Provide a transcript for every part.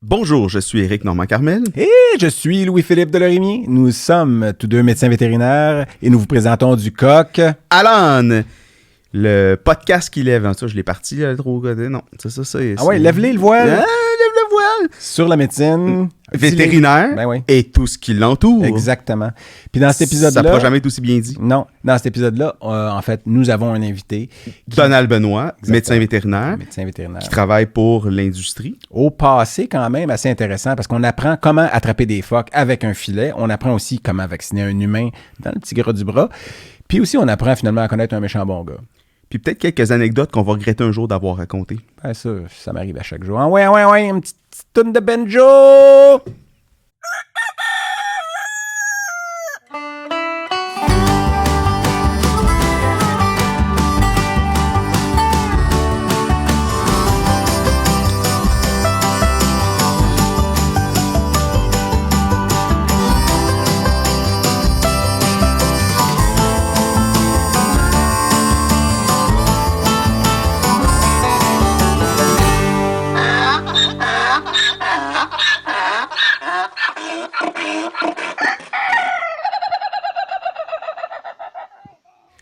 Bonjour, je suis Éric Normand-Carmel. Et je suis Louis-Philippe Delorimier. Nous sommes tous deux médecins vétérinaires et nous vous présentons du coq. Alan, le podcast qui lève. Ça, je l'ai parti là, trop. Non, ça. Ah ouais, lève-les le voile. Lève le voile. Sur la médecine. Vétérinaire Ben oui. et tout ce qui l'entoure. Exactement. Puis dans cet épisode-là... Ça ne pourra jamais être aussi bien dit. Non, dans cet épisode-là, en fait, nous avons un invité. Donald Benoît, médecin vétérinaire, Qui travaille pour l'industrie. Au passé, quand même, assez intéressant parce qu'on apprend comment attraper des phoques avec un filet. On apprend aussi comment vacciner un humain dans le petit gras du bras. Puis aussi, on apprend finalement à connaître un méchant bon gars. Puis peut-être quelques anecdotes qu'on va regretter un jour d'avoir racontées. Ben ça m'arrive à chaque jour. Ah ouais, une petite toune de banjo!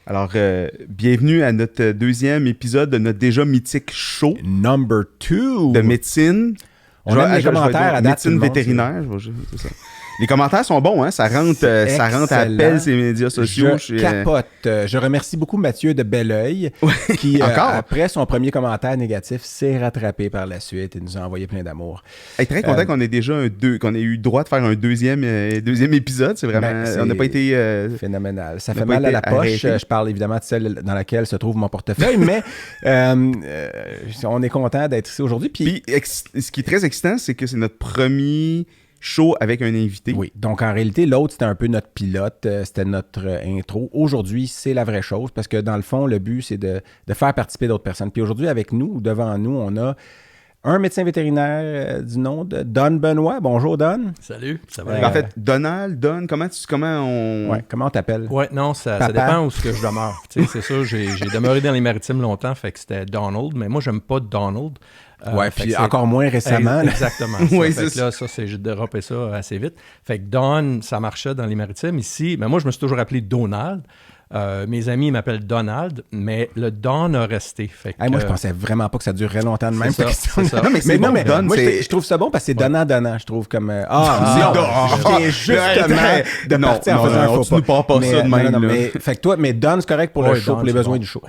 Alors, bienvenue à notre deuxième épisode de notre déjà mythique show Number 2 de médecine. On aime les commentaires à date. Médecine vétérinaire. C'est ça. Les commentaires sont bons, hein? Ça rentre à pelle ces médias sociaux. Je capote. Je remercie beaucoup Mathieu de Belleuil qui, après son premier commentaire négatif, s'est rattrapé par la suite et nous a envoyé plein d'amour. Hey, très content qu'on ait déjà qu'on ait eu le droit de faire un deuxième épisode. C'est vraiment... on n'a pas été... phénoménal. Ça fait mal à la poche. Je parle évidemment de celle dans laquelle se trouve mon portefeuille, mais on est content d'être ici aujourd'hui. Puis ce qui est très excitant, c'est que c'est notre premier... show avec un invité. Oui, donc en réalité, l'autre, c'était un peu notre pilote, c'était notre intro. Aujourd'hui, c'est la vraie chose parce que dans le fond, le but, c'est de faire participer d'autres personnes. Puis aujourd'hui, avec nous, devant nous, on a un médecin vétérinaire du nom de Don Benoît. Bonjour, Don. Salut, ça va? En fait, Donald, Don, comment on... Ouais, comment on t'appelle? Ouais, non, ça dépend où je demeure. C'est ça, j'ai demeuré dans les Maritimes longtemps, fait que c'était Donald, mais moi, j'aime pas Donald. Ouais, puis encore moins récemment. Exactement. Oui, c'est ça. Là, j'ai dérapé ça assez vite. Fait que Don, ça marchait dans les Maritimes. Ici, moi, je me suis toujours appelé Donald. Mes amis m'appellent Donald, mais le Don a resté. Fait que, moi, je pensais vraiment pas que ça durerait longtemps de même. C'est ça. Non, mais Don, moi, je trouve ça bon parce que c'est donnant. Je trouve comme... je viens justement de partir en faisant un faux pas. Tu nous pars pas ça de même. Fait que toi, mais Don, c'est correct pour le show, pour les besoins du show.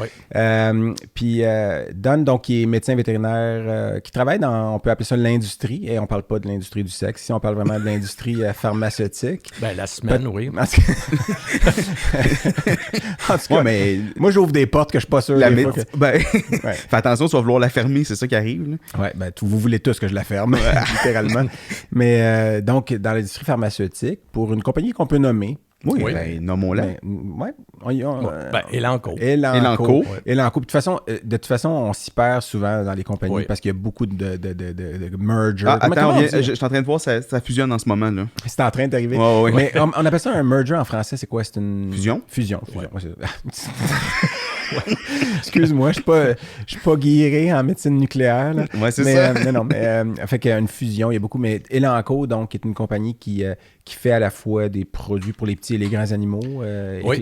Puis Don, donc, qui est médecin vétérinaire, qui travaille dans, on peut appeler ça l'industrie, et on parle pas de l'industrie du sexe, ici on parle vraiment de l'industrie pharmaceutique. Ben, la semaine, oui. En tout cas, mais moi, j'ouvre des portes que je suis pas sûr. Fais attention, tu vas vouloir la fermer, c'est ça qui arrive. Là. Ouais, vous voulez tous que je la ferme, littéralement. Mais donc, dans l'industrie pharmaceutique, pour une compagnie qu'on peut nommer, nommons-la. Elanco. Elanco. De toute façon, on s'y perd souvent dans les compagnies parce qu'il y a beaucoup de mergers. Attends, je suis en train de voir, ça fusionne en ce moment. Là. C'est en train d'arriver. Ouais. Mais on appelle ça un merger en français. C'est quoi? C'est une... Fusion. Ouais. Excuse-moi, je suis pas guiré en médecine nucléaire. Là. Ouais, c'est ça. Fait qu'il y a une fusion, il y a beaucoup. Mais Elanco, donc, est une compagnie qui fait à la fois des produits pour les petits et les grands animaux.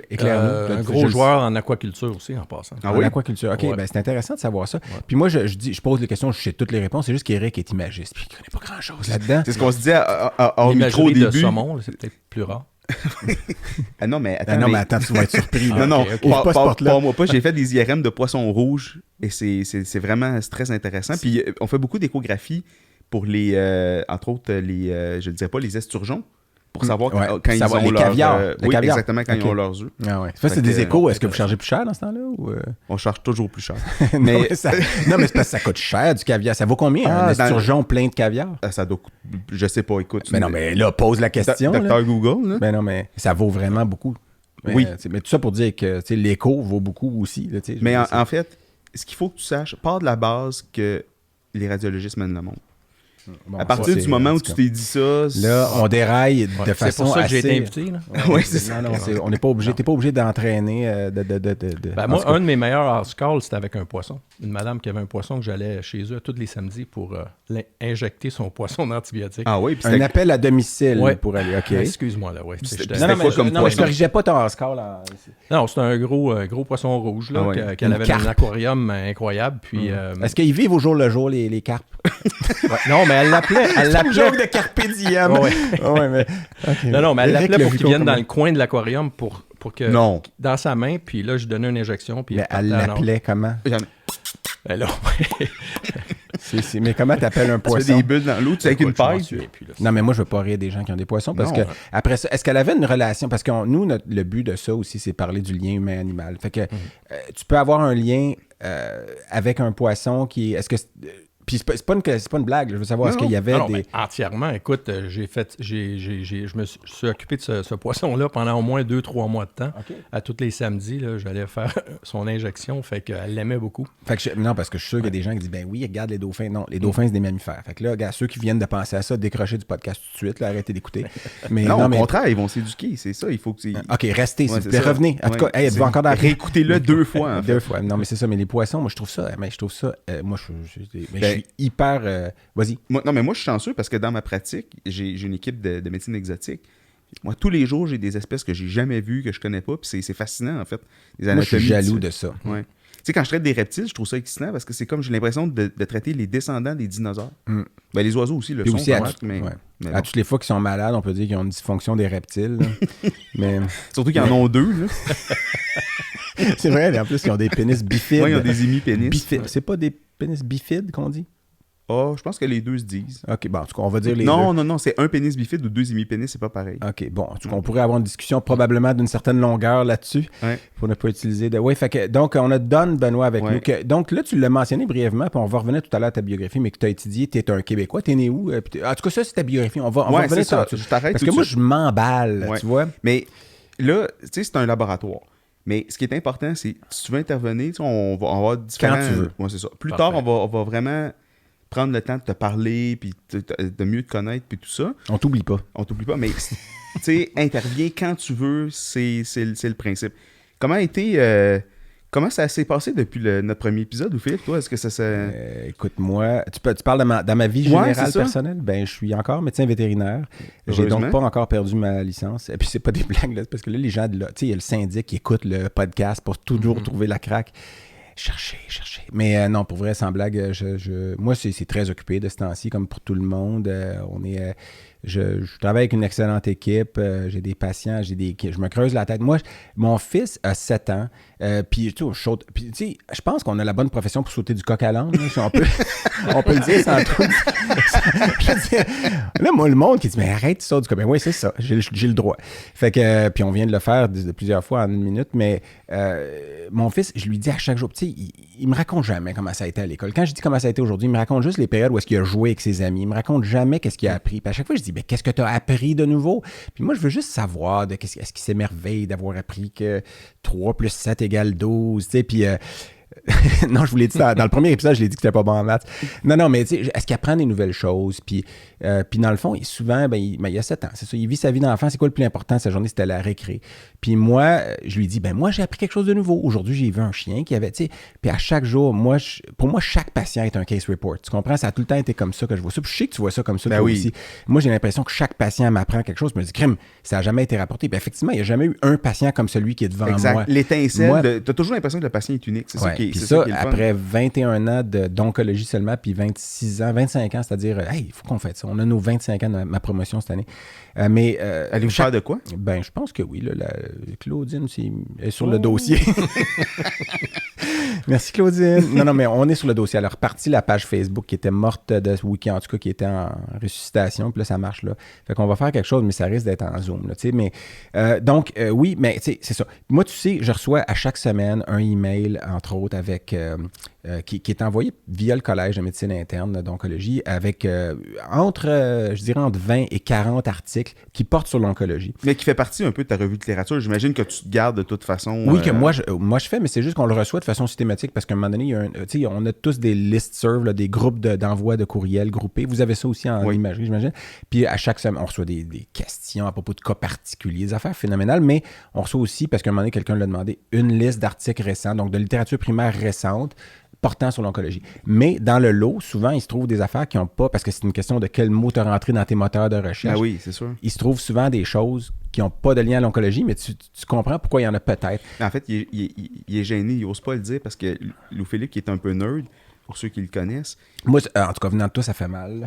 Éclaire-nous. Un gros joueur en aquaculture aussi, en passant. En aquaculture. OK, c'est intéressant de savoir ça. Ouais. Puis moi, je pose les questions, je sais toutes les réponses. C'est juste qu'Éric est imagiste. Puis il connaît pas grand-chose là-dedans. C'est ce qu'on se dit au micro au début. De saumon, c'est peut-être plus rare. Mais attends, tu vas être surpris. Moi pas, j'ai fait des IRM de poissons rouges et c'est vraiment très intéressant. Puis on fait beaucoup d'échographies pour les, entre autres, je ne dirais pas les esturgeons, pour savoir quand ils ont leur... caviar. Exactement, quand ils ont leurs œufs. Ah ouais. Ça, c'est des échos. Est-ce que vous chargez plus cher dans ce temps-là? Ou On charge toujours plus cher. Non, mais c'est parce que ça coûte cher du caviar. Ça vaut combien un esturgeon plein de caviar? Ça doit... Je sais pas, écoute. Mais non, mais là, pose la question. Docteur Google. Là. Mais non, mais ça vaut vraiment beaucoup. Mais tout ça pour dire que l'écho vaut beaucoup aussi. Là, mais en fait, ce qu'il faut que tu saches, part de la base que les radiologistes mènent le monde. Bon, à partir du moment où tu t'es dit ça... Là, on déraille de façon assez... C'est pour ça que j'ai été invité. Là. Oui, c'est ça. Non, on n'est pas obligé. Tu n'es pas obligé d'entraîner. Moi, un de mes meilleurs house calls, c'était avec un poisson. Une madame qui avait un poisson que j'allais chez eux tous les samedis pour injecter son poisson d'antibiotiques. Ah oui? Un appel à domicile pour aller. OK. Excuse-moi, là, oui. Non, mais je corrigeais pas ton house call. Non, c'était un gros poisson rouge là, qu'elle avait dans un aquarium incroyable. Puis, est-ce qu'ils vivent au jour le jour, les carpes? Non, mais elle l'appelait. C'est un joke de carpe diem. Non, mais elle l'appelait pour qu'il vienne dans le coin de l'aquarium pour que... Non. Dans sa main, puis là, je donnais une injection. Puis mais elle l'appelait comment? Mais comment t'appelles un poisson? Tu fais des bulles dans l'eau, tu sais, avec une paille. Non, mais moi, je veux pas rire des gens qui ont des poissons parce que après ça, est-ce qu'elle avait une relation? Parce que nous, le but de ça aussi, c'est parler du lien humain-animal. Fait que tu peux avoir un lien avec un poisson qui... Est-ce que... Puis c'est pas une blague, je veux savoir, est-ce qu'il y avait des... Entièrement, écoute, je me suis occupé de ce poisson-là pendant au moins 2-3 mois de temps. Okay. À tous les samedis, là, j'allais faire son injection, fait qu'elle l'aimait beaucoup. Fait que non, parce que je suis sûr qu'il y a des gens qui disent, ben oui, regarde les dauphins. Non, les dauphins, c'est des mammifères. Fait que là, regarde, ceux qui viennent de penser à ça, décrocher du podcast tout de suite, là, arrêtez d'écouter. Mais, non, au contraire, ils vont s'éduquer, c'est ça, il faut que... OK, restez, s'il vous plaît, revenez. En tout cas, êtes-vous encore dans... Réécoutez-le 2 fois, en fait. 2 fois, non, mais c'est ça, mais les poissons, moi, je trouve ça... moi, je suis hyper... vas-y. Moi, je suis chanceux parce que dans ma pratique, j'ai une équipe de médecine exotique. Moi, tous les jours, j'ai des espèces que j'ai jamais vues, que je connais pas, puis c'est fascinant, en fait. Moi, je suis jaloux de ça. Ouais. Tu sais, quand je traite des reptiles, je trouve ça excitant parce que c'est comme j'ai l'impression de traiter les descendants des dinosaures. Ben, les oiseaux aussi le puis sont. Aussi, mais à toutes les fois qu'ils sont malades, on peut dire qu'ils ont une dysfonction des reptiles. mais... Surtout qu'ils en ont 2. Là. C'est vrai, en plus, ils ont des pénis bifides. Oui, ils ont des hémipénis. Bifides. C'est pas des pénis bifides qu'on dit? Oh, je pense que les deux se disent. OK, bon, en tout cas, on va dire les deux. Non, c'est un pénis bifide ou 2 hémipénis, c'est pas pareil. OK, bon, en tout cas, on pourrait avoir une discussion probablement d'une certaine longueur là-dessus pour ne pas utiliser de... Oui, fait que, donc, on a Don Benoît avec nous. Donc, là, tu l'as mentionné brièvement, puis on va revenir tout à l'heure à ta biographie, mais que tu as étudié, tu es un Québécois, tu es né où? En tout cas, ça, c'est ta biographie. On va revenir sur ça. Je t'arrête parce que moi, je m'emballe, tu vois. Mais là, tu sais, c'est un laboratoire. Mais ce qui est important, c'est, si tu veux intervenir, on va avoir différents... Quand tu veux. Ouais, c'est ça. Plus tard, on va vraiment... prendre le temps de te parler, puis de mieux te connaître, puis tout ça. On t'oublie pas. Mais, tu sais, interviens quand tu veux, c'est le principe. Comment ça s'est passé depuis notre premier épisode, ou Philippe, toi? Est-ce que ça s'est... écoute, moi, tu parles dans ma vie générale personnelle? Ben, je suis encore médecin vétérinaire. J'ai donc pas encore perdu ma licence. Et puis, c'est pas des blagues, là, parce que là, les gens, tu sais, il y a le syndic qui écoute le podcast pour toujours trouver la craque. Chercher. Mais non, pour vrai, sans blague, moi, c'est très occupé de ce temps-ci, comme pour tout le monde. Je travaille avec une excellente équipe. J'ai des patients, je me creuse la tête. Moi, mon fils a 7 ans. Puis, tu sais, je pense qu'on a la bonne profession pour sauter du coq à l'âne. Si on peut le dire sans trop. Là, moi, le monde qui dit, mais arrête, tu sautes du coq. Ben oui, c'est ça. J'ai le droit. Fait que, puis on vient de le faire plusieurs fois en 1 minute. Mais mon fils, je lui dis à chaque jour, tu sais, il me raconte jamais comment ça a été à l'école. Quand je dis comment ça a été aujourd'hui, il me raconte juste les périodes où est-ce qu'il a joué avec ses amis. Il me raconte jamais qu'est-ce qu'il a appris. Puis à chaque fois, je dis, ben, qu'est-ce que tu as appris de nouveau? Puis moi, je veux juste savoir est-ce qu'il s'émerveille d'avoir appris que 3 plus 7 égale 12, tu sais, puis... non, je vous l'ai dit dans le premier épisode, je l'ai dit que c'était pas bon en maths. Non, mais tu sais, est-ce qu'il apprend des nouvelles choses? Puis dans le fond, souvent, il a 7 ans, c'est ça. Il vit sa vie d'enfant. C'est quoi le plus important de sa journée? C'était la récré. Puis moi, je lui dis, moi, j'ai appris quelque chose de nouveau. Aujourd'hui, j'ai vu un chien qui avait, tu sais, puis à chaque jour, pour moi, chaque patient est un case report. Tu comprends? Ça a tout le temps été comme ça que je vois ça. Puis je sais que tu vois ça comme ça, toi aussi. Moi, j'ai l'impression que chaque patient m'apprend quelque chose. Je me dis, crime, ça n'a jamais été rapporté. Puis effectivement, il n'y a jamais eu un patient comme celui qui est devant moi. L'étincelle, tu as toujours l'impression que le patient est unique. C'est ça qui est... Puis ça, après 21 ans d'oncologie seulement, puis 25 ans, c'est-à-dire, il faut qu'on fasse ça. On a nos 25 ans de ma promotion cette année. Allez-vous faire de quoi? Ben, je pense que oui. Là, Claudine est sur le dossier. Merci, Claudine. Non, mais on est sur le dossier. Elle a reparti la page Facebook qui était morte de ce week-end, en tout cas, qui était en ressuscitation. Puis là, ça marche là. Fait qu'on va faire quelque chose, mais ça risque d'être en Zoom. Là, mais, donc, oui, mais c'est ça. Moi, tu sais, je reçois à chaque semaine un email, entre autres, avec qui est envoyé via le Collège de médecine interne d'oncologie avec entre 20 et 40 articles qui portent sur l'oncologie. Mais qui fait partie un peu de ta revue de littérature. J'imagine que tu te gardes de toute façon. Oui, que moi je fais, mais c'est juste qu'on le reçoit de façon systématique parce qu'à un moment donné, on a tous des listservs, là, des groupes d'envoi de courriels groupés. Vous avez ça aussi en imagerie, j'imagine. Puis à chaque semaine, on reçoit des questions à propos de cas particuliers, des affaires phénoménales, mais on reçoit aussi, parce qu'à un moment donné, quelqu'un l'a demandé, une liste d'articles récents, donc de littérature primaire récente, portant sur l'oncologie. Mais dans le lot, souvent, il se trouve des affaires qui n'ont pas, parce que c'est une question de quel mot te rentrer dans tes moteurs de recherche. Ah oui, c'est sûr. Il se trouve souvent des choses qui n'ont pas de lien à l'oncologie, mais tu comprends pourquoi il y en a peut-être. En fait, il est gêné, il n'ose pas le dire parce que Louis-Philippe, qui est un peu nerd, pour ceux qui le connaissent. Moi, en tout cas, venant de toi, ça fait mal.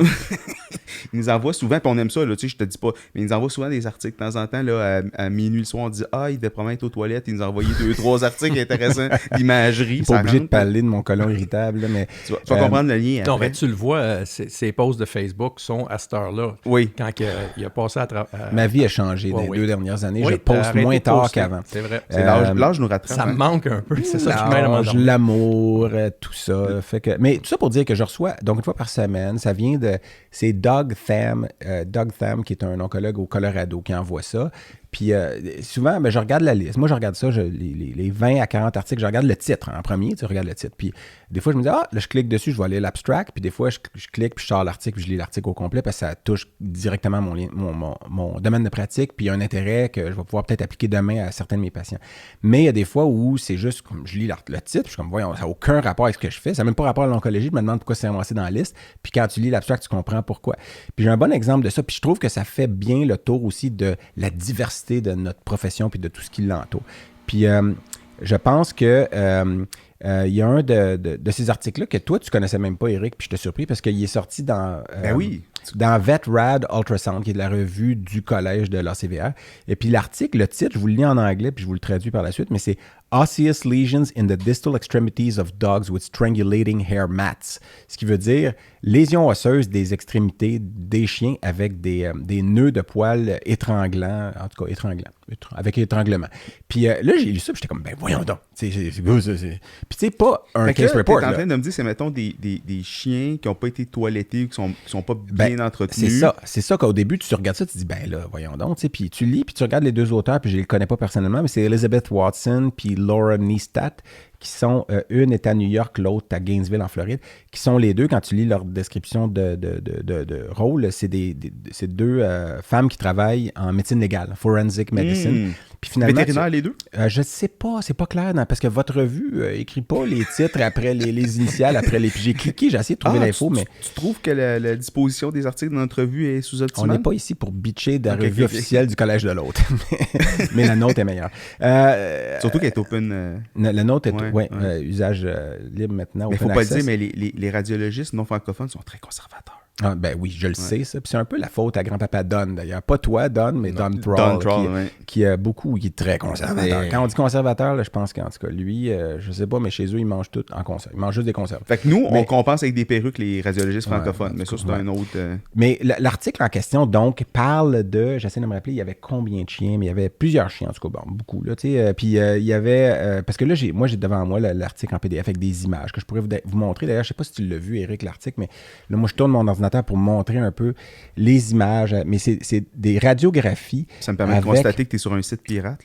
Il nous envoie souvent, puis on aime ça, là, tu sais, je te dis pas, mais il nous envoie souvent des articles. De temps en temps, là, à minuit le soir, on dit « Ah, il devait probablement être aux toilettes. » Il nous a envoyé 2-3 articles intéressants d'imagerie. Je suis pas obligé de parler de mon colon irritable, là, mais... Tu vas comprendre le lien après. Non, mais tu le vois, ces posts de Facebook sont à cette heure-là. Oui. Quand il a passé à travers... Ma vie a changé dans les 2 dernières années. Oui, je poste moins tard qu'avant. C'est vrai. C'est l'âge nous rattrape. Ça me manque un peu. C'est ça qui m'aide à m'endormir. L'amour, tout ça. Fait que, mais tout ça pour dire que je reçois, donc une fois par semaine, ça vient de... C'est Doug Tham, qui est un oncologue au Colorado, qui envoie ça. Puis souvent, je regarde la liste. Moi, je regarde ça, les 20 à 40 articles, je regarde le titre en premier, tu regardes le titre. Puis des fois, je me dis, là, je clique dessus, je vais aller l'abstract. Puis des fois, je clique, puis je sors l'article, puis je lis l'article au complet parce que ça touche directement mon domaine de pratique, puis il y a un intérêt que je vais pouvoir peut-être appliquer demain à certains de mes patients. Mais il y a des fois où c'est juste, comme je lis le titre, puis je suis comme, voyons, ça n'a aucun rapport avec ce que je fais. Ça n'a même pas rapport à l'oncologie. Je me demande pourquoi c'est avancé dans la liste. Puis quand tu lis l'abstract, tu comprends pourquoi. Puis j'ai un bon exemple de ça. Puis je trouve que ça fait bien le tour aussi de la diversité de notre profession puis de tout ce qui l'entoure. Puis je pense que il y a un de ces articles-là que toi, tu connaissais même pas, Éric, puis je te surpris parce qu'il est sorti dans VetRad Ultrasound, qui est de la revue du collège de l'ACVR. Et puis l'article, le titre, je vous le lis en anglais, puis je vous le traduis par la suite, mais c'est Osseous lesions in the distal extremities of dogs with strangulating hair mats. Ce qui veut dire lésions osseuses des extrémités des chiens avec des nœuds de poils étranglants, en tout cas avec étranglement. Puis là, j'ai lu ça, puis j'étais comme, ben voyons donc. Puis tu sais, pas un case report. Tu es en train de me dire, c'est mettons des chiens qui n'ont pas été toilettés, qui sont pas bien entretenus. C'est ça qu'au début, tu regardes ça, tu dis, ben là, voyons donc. Puis tu lis, puis tu regardes les 2 auteurs, puis je les connais pas personnellement, mais c'est Elizabeth Watson, puis Laura Neistat, qui sont, une est à New York, l'autre à Gainesville, en Floride, qui sont les deux, quand tu lis leur description de rôle, c'est 2 femmes qui travaillent en médecine légale, forensic medicine. Puis finalement, vétérinaire, les 2? Je sais pas, c'est pas clair, parce que votre revue écrit pas les titres après les initiales, après les... Puis j'ai cliqué, j'ai essayé de trouver l'info, mais... Tu trouves que la disposition des articles de notre revue est sous-optimale? On n'est pas ici pour bitcher de la revue officielle du collège de l'autre, mais la nôtre est meilleure. Surtout qu'elle est open... La nôtre est usage libre maintenant. Mais il ne faut pas le dire, mais les radiologistes non francophones sont très conservateurs. Ah, ben oui, je le sais, ça. Puis c'est un peu la faute à grand-papa Don, d'ailleurs. Pas toi, Don, mais Don Thrall, qui est très conservateur. Quand on dit conservateur, là, je pense qu'en tout cas, lui, je sais pas, mais chez eux, ils mangent tout en conserve. Ils mangent juste des conserves. Fait que nous, on compense avec des perruques les radiologistes francophones, mais ça, c'est un autre... Mais l'article en question, donc, parle de... J'essaie de me rappeler, il y avait combien de chiens, mais il y avait plusieurs chiens, en tout cas, bon, beaucoup, là, tu sais. Puis il y avait... parce que là, j'ai devant moi l'article en PDF avec des images que je pourrais vous montrer. D'ailleurs, je sais pas si tu l'as vu, Éric, l'article, mais là, moi, je tourne mon ordinateur pour montrer un peu les images, mais c'est des radiographies. Ça me permet de constater que tu es sur un site pirate.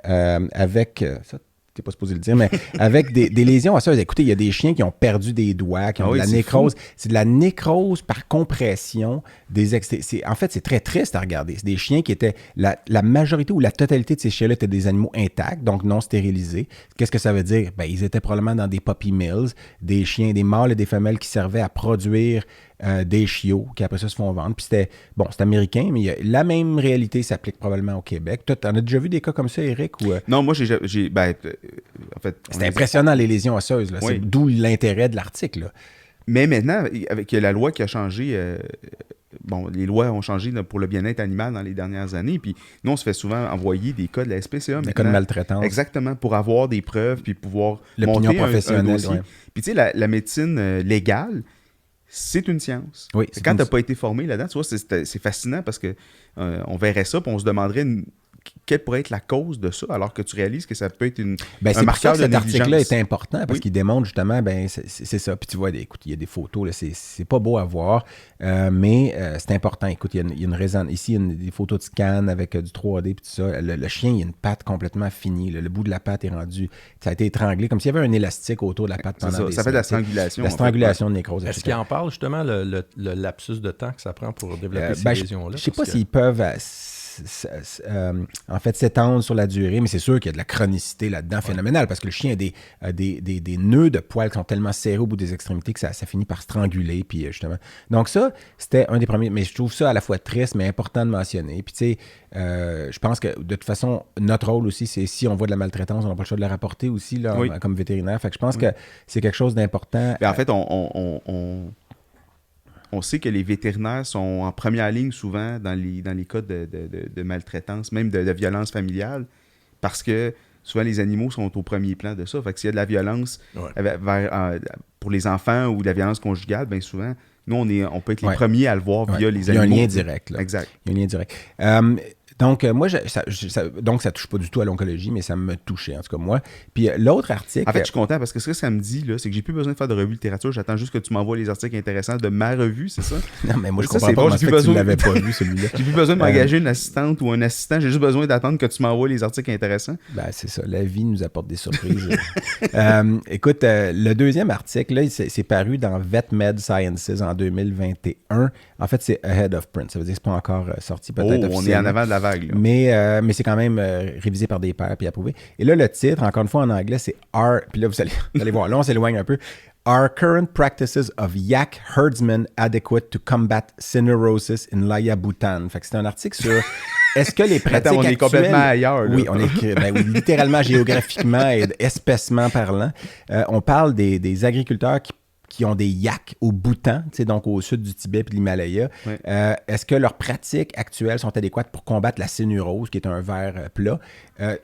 Avec ça, t'es pas supposé le dire, mais avec des lésions osseuses. Écoutez, il y a des chiens qui ont perdu des doigts, qui ont de la nécrose. C'est de la nécrose par compression en fait, c'est très triste à regarder. C'est des chiens qui étaient... La majorité ou la totalité de ces chiens-là étaient des animaux intacts, donc non stérilisés. Qu'est-ce que ça veut dire? Ben, ils étaient probablement dans des puppy mills, des chiens, des mâles et des femelles qui servaient à produire des chiots qui après ça se font vendre. Puis c'est américain, mais la même réalité s'applique probablement au Québec. Toi, t'en as déjà vu des cas comme ça, Éric? Ou, Non, moi, en fait... C'est impressionnant, les lésions osseuses. Là. Oui. C'est d'où l'intérêt de l'article. Là. Mais maintenant, avec la loi qui a changé... les lois ont changé pour le bien-être animal dans les dernières années. Puis nous, on se fait souvent envoyer des cas de la SPCA. Des cas de maltraitance. Exactement, pour avoir des preuves puis pouvoir l'opinion monter professionnelle, un dossier. Puis tu sais, la médecine légale, c'est une science. Oui, quand tu n'as pas été formé là-dedans, tu vois, c'est fascinant parce que on verrait ça puis on se demanderait quelle pourrait être la cause de ça, alors que tu réalises que ça peut être un marqueur de négligence. Cet article-là est important parce qu'il démontre justement, c'est ça. Puis tu vois, écoute, il y a des photos, là, c'est pas beau à voir, mais c'est important. Écoute, il y a une résonance. Ici, il y a des photos de scan avec du 3D puis tout ça. Le chien, il a une patte complètement finie. Le bout de la patte est rendu, ça a été étranglé, comme s'il y avait un élastique autour de la patte pendant des ça fait de la strangulation. La strangulation de nécrose. Est-ce qu'il en parle justement, le lapsus de temps que ça prend pour développer ces lésions-là? Je sais pas s'ils peuvent... en fait, s'étendre sur la durée, mais c'est sûr qu'il y a de la chronicité là-dedans phénoménale parce que le chien a des nœuds de poils qui sont tellement serrés au bout des extrémités que ça finit par stranguler. Puis justement. Donc ça, c'était un des premiers, mais je trouve ça à la fois triste mais important de mentionner. Puis tu sais, je pense que de toute façon, notre rôle aussi, c'est si on voit de la maltraitance, on n'a pas le choix de la rapporter aussi là, comme vétérinaire. Fait que je pense que c'est quelque chose d'important. En fait, on sait que les vétérinaires sont en première ligne souvent dans les cas de maltraitance, même de violence familiale, parce que souvent les animaux sont au premier plan de ça. Fait que s'il y a de la violence pour les enfants ou de la violence conjugale, bien souvent, nous, on peut être les premiers à le voir via les animaux. Il y a un lien direct. Là. Exact. Il y a un lien direct. Donc, moi, donc ça touche pas du tout à l'oncologie, mais ça me touchait, en tout cas, moi. Puis l'autre article... En fait, je suis content parce que ce que ça me dit, là, c'est que j'ai plus besoin de faire de revue de littérature. J'attends juste que tu m'envoies les articles intéressants de ma revue, c'est ça? Non, mais moi, je comprends pas comment ça fait que tu l'avais pas vu, celui-là. J'ai plus besoin de m'engager une assistante ou un assistant. J'ai juste besoin d'attendre que tu m'envoies les articles intéressants. Ben, c'est ça. La vie nous apporte des surprises. Écoute, le deuxième article, là, c'est paru dans VetMed Sciences en 2021. En fait, c'est Ahead of Print. Ça veut dire que c'est pas encore sorti, peut-être on est en avant de la vague, là. Mais c'est quand même révisé par des pairs puis approuvé. Et là, le titre, encore une fois en anglais, c'est Puis là, vous allez voir, là, on s'éloigne un peu. Are current practices of yak herdsmen adequate to combat cynosis in Laya, Bhutan? Fait que c'est un article sur est-ce que les pratiques Attends, on est complètement ailleurs. Là. Oui, on est littéralement, géographiquement et espècement parlant. On parle des agriculteurs qui ont des yaks au Bhoutan, donc au sud du Tibet et de l'Himalaya. Ouais. Est-ce que leurs pratiques actuelles sont adéquates pour combattre la cénurose, qui est un ver plat,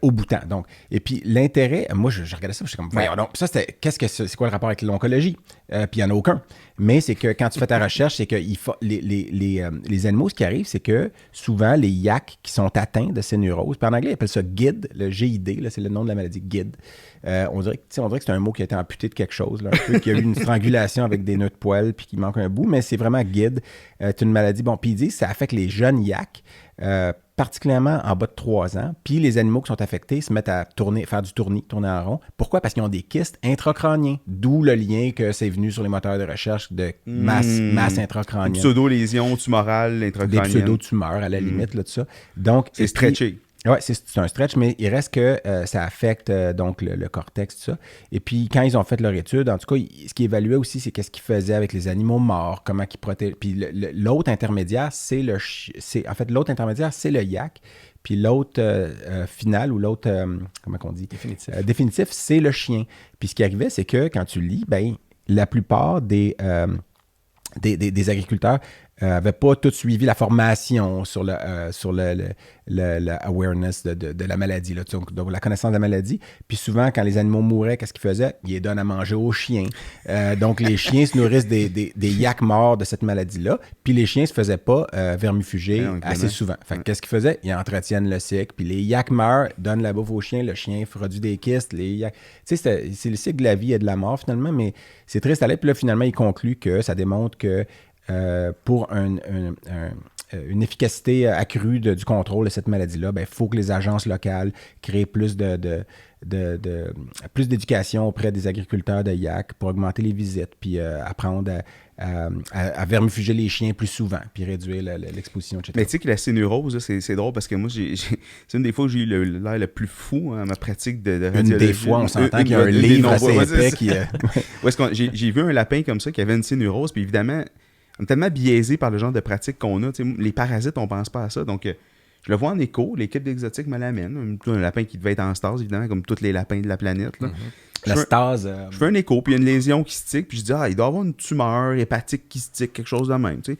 au Bhoutan? Donc, et puis l'intérêt, moi je regardais ça, je suis comme, voyons donc, ça c'est quoi le rapport avec l'oncologie? Puis il n'y en a aucun. Mais c'est que quand tu fais ta recherche, c'est que les animaux, ce qui arrive, c'est que souvent les yaks qui sont atteints de cénurose, puis en anglais ils appellent ça GID, le GID, là, c'est le nom de la maladie, GID. On dirait que c'est un mot qui a été amputé de quelque chose, là, un peu, qui a eu une strangulation avec des nœuds de poils puis qui manque un bout, mais c'est vraiment GID. C'est une maladie. Bon, puis ils disent que ça affecte les jeunes yaks, particulièrement en bas de 3 ans. Puis les animaux qui sont affectés se mettent à faire du tournis en rond. Pourquoi? Parce qu'ils ont des kystes intracrâniens. D'où le lien que c'est venu sur les moteurs de recherche de masse intracrânienne. Des pseudo-lésions tumorales intracrâniennes. Des pseudo-tumeurs, à la limite, là, de ça. Donc, c'est stretché. Oui, c'est un stretch, mais il reste que ça affecte donc le cortex, tout ça. Et puis, quand ils ont fait leur étude, en tout cas, ce qu'ils évaluaient aussi, c'est qu'est-ce qu'ils faisaient avec les animaux morts, comment ils protègent. Puis l'autre intermédiaire, c'est le yak. Puis l'autre final ou l'autre, comment on dit? Définitif, c'est le chien. Puis ce qui arrivait, c'est que quand tu lis, la plupart des agriculteurs n'avaient pas tout suivi la formation sur le awareness de la maladie, là, donc la connaissance de la maladie. Puis souvent, quand les animaux mouraient, qu'est-ce qu'ils faisaient? Ils les donnent à manger aux chiens. Donc, les chiens se nourrissent des yaks morts de cette maladie-là. Puis les chiens ne se faisaient pas vermifuger assez souvent. Fait que qu'est-ce qu'ils faisaient? Ils entretiennent le cycle. Puis les yaks meurent, donnent la bouffe aux chiens. Le chien produit des kystes. Tu sais, c'est le cycle de la vie et de la mort, finalement, mais c'est triste à l'aide. Puis là, finalement, il conclut que ça démontre que pour une efficacité accrue du contrôle de cette maladie-là, il faut que les agences locales créent plus plus d'éducation auprès des agriculteurs de yak pour augmenter les visites, puis apprendre à vermifuger les chiens plus souvent, puis réduire l'exposition, etc. Mais tu sais que la cénurose, c'est drôle parce que moi, c'est une des fois où j'ai eu l'air le plus fou à ma pratique de radiologie. Une des fois, on s'entend qu'il y a un livre assez épais qui... J'ai vu un lapin comme ça qui avait une cénurose, puis évidemment, on est tellement biaisé par le genre de pratique qu'on a. Les parasites, on pense pas à ça. Donc, je le vois en écho. L'équipe d'Exotique me l'amène. Un lapin qui devait être en stase, évidemment, comme tous les lapins de la planète. Là. Mm-hmm. La stase. Je fais un écho, puis il y a une lésion kystique, puis je dis, il doit y avoir une tumeur hépatique kystique, quelque chose de même. Tu sais.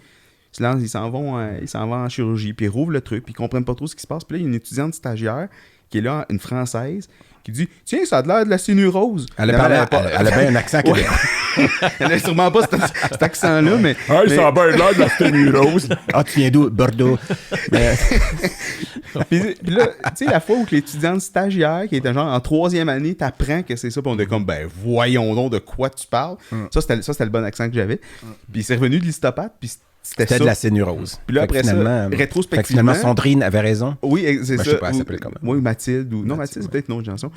Ils s'en vont en chirurgie, puis ils rouvrent le truc, puis ils comprennent pas trop ce qui se passe. Puis là, il y a une étudiante stagiaire, qui est là, une Française, qui dit « Tiens, ça a l'air de la cyanurose. » Elle a bien un accent québécois. Elle n'a sûrement pas cet accent-là, mais... Hey, ça a bien l'air de la cyanurose. Ah, tu viens d'où? Bordeaux. Puis là, tu sais, la fois où l'étudiante stagiaire, qui était genre en 3e année, t'apprends que c'est ça, puis on est comme, ben voyons donc de quoi tu parles. Ça, c'était le bon accent que j'avais. Puis c'est revenu de l'histopathe, puis c'était ça. De la cyanurose. Puis là, après ça, rétrospectivement... Finalement, Sandrine avait raison. Oui, c'est ça. Je sais pas, elle s'appelait comment. Oui, Mathilde. Non, Mathilde, c'est peut-être une autre chanson.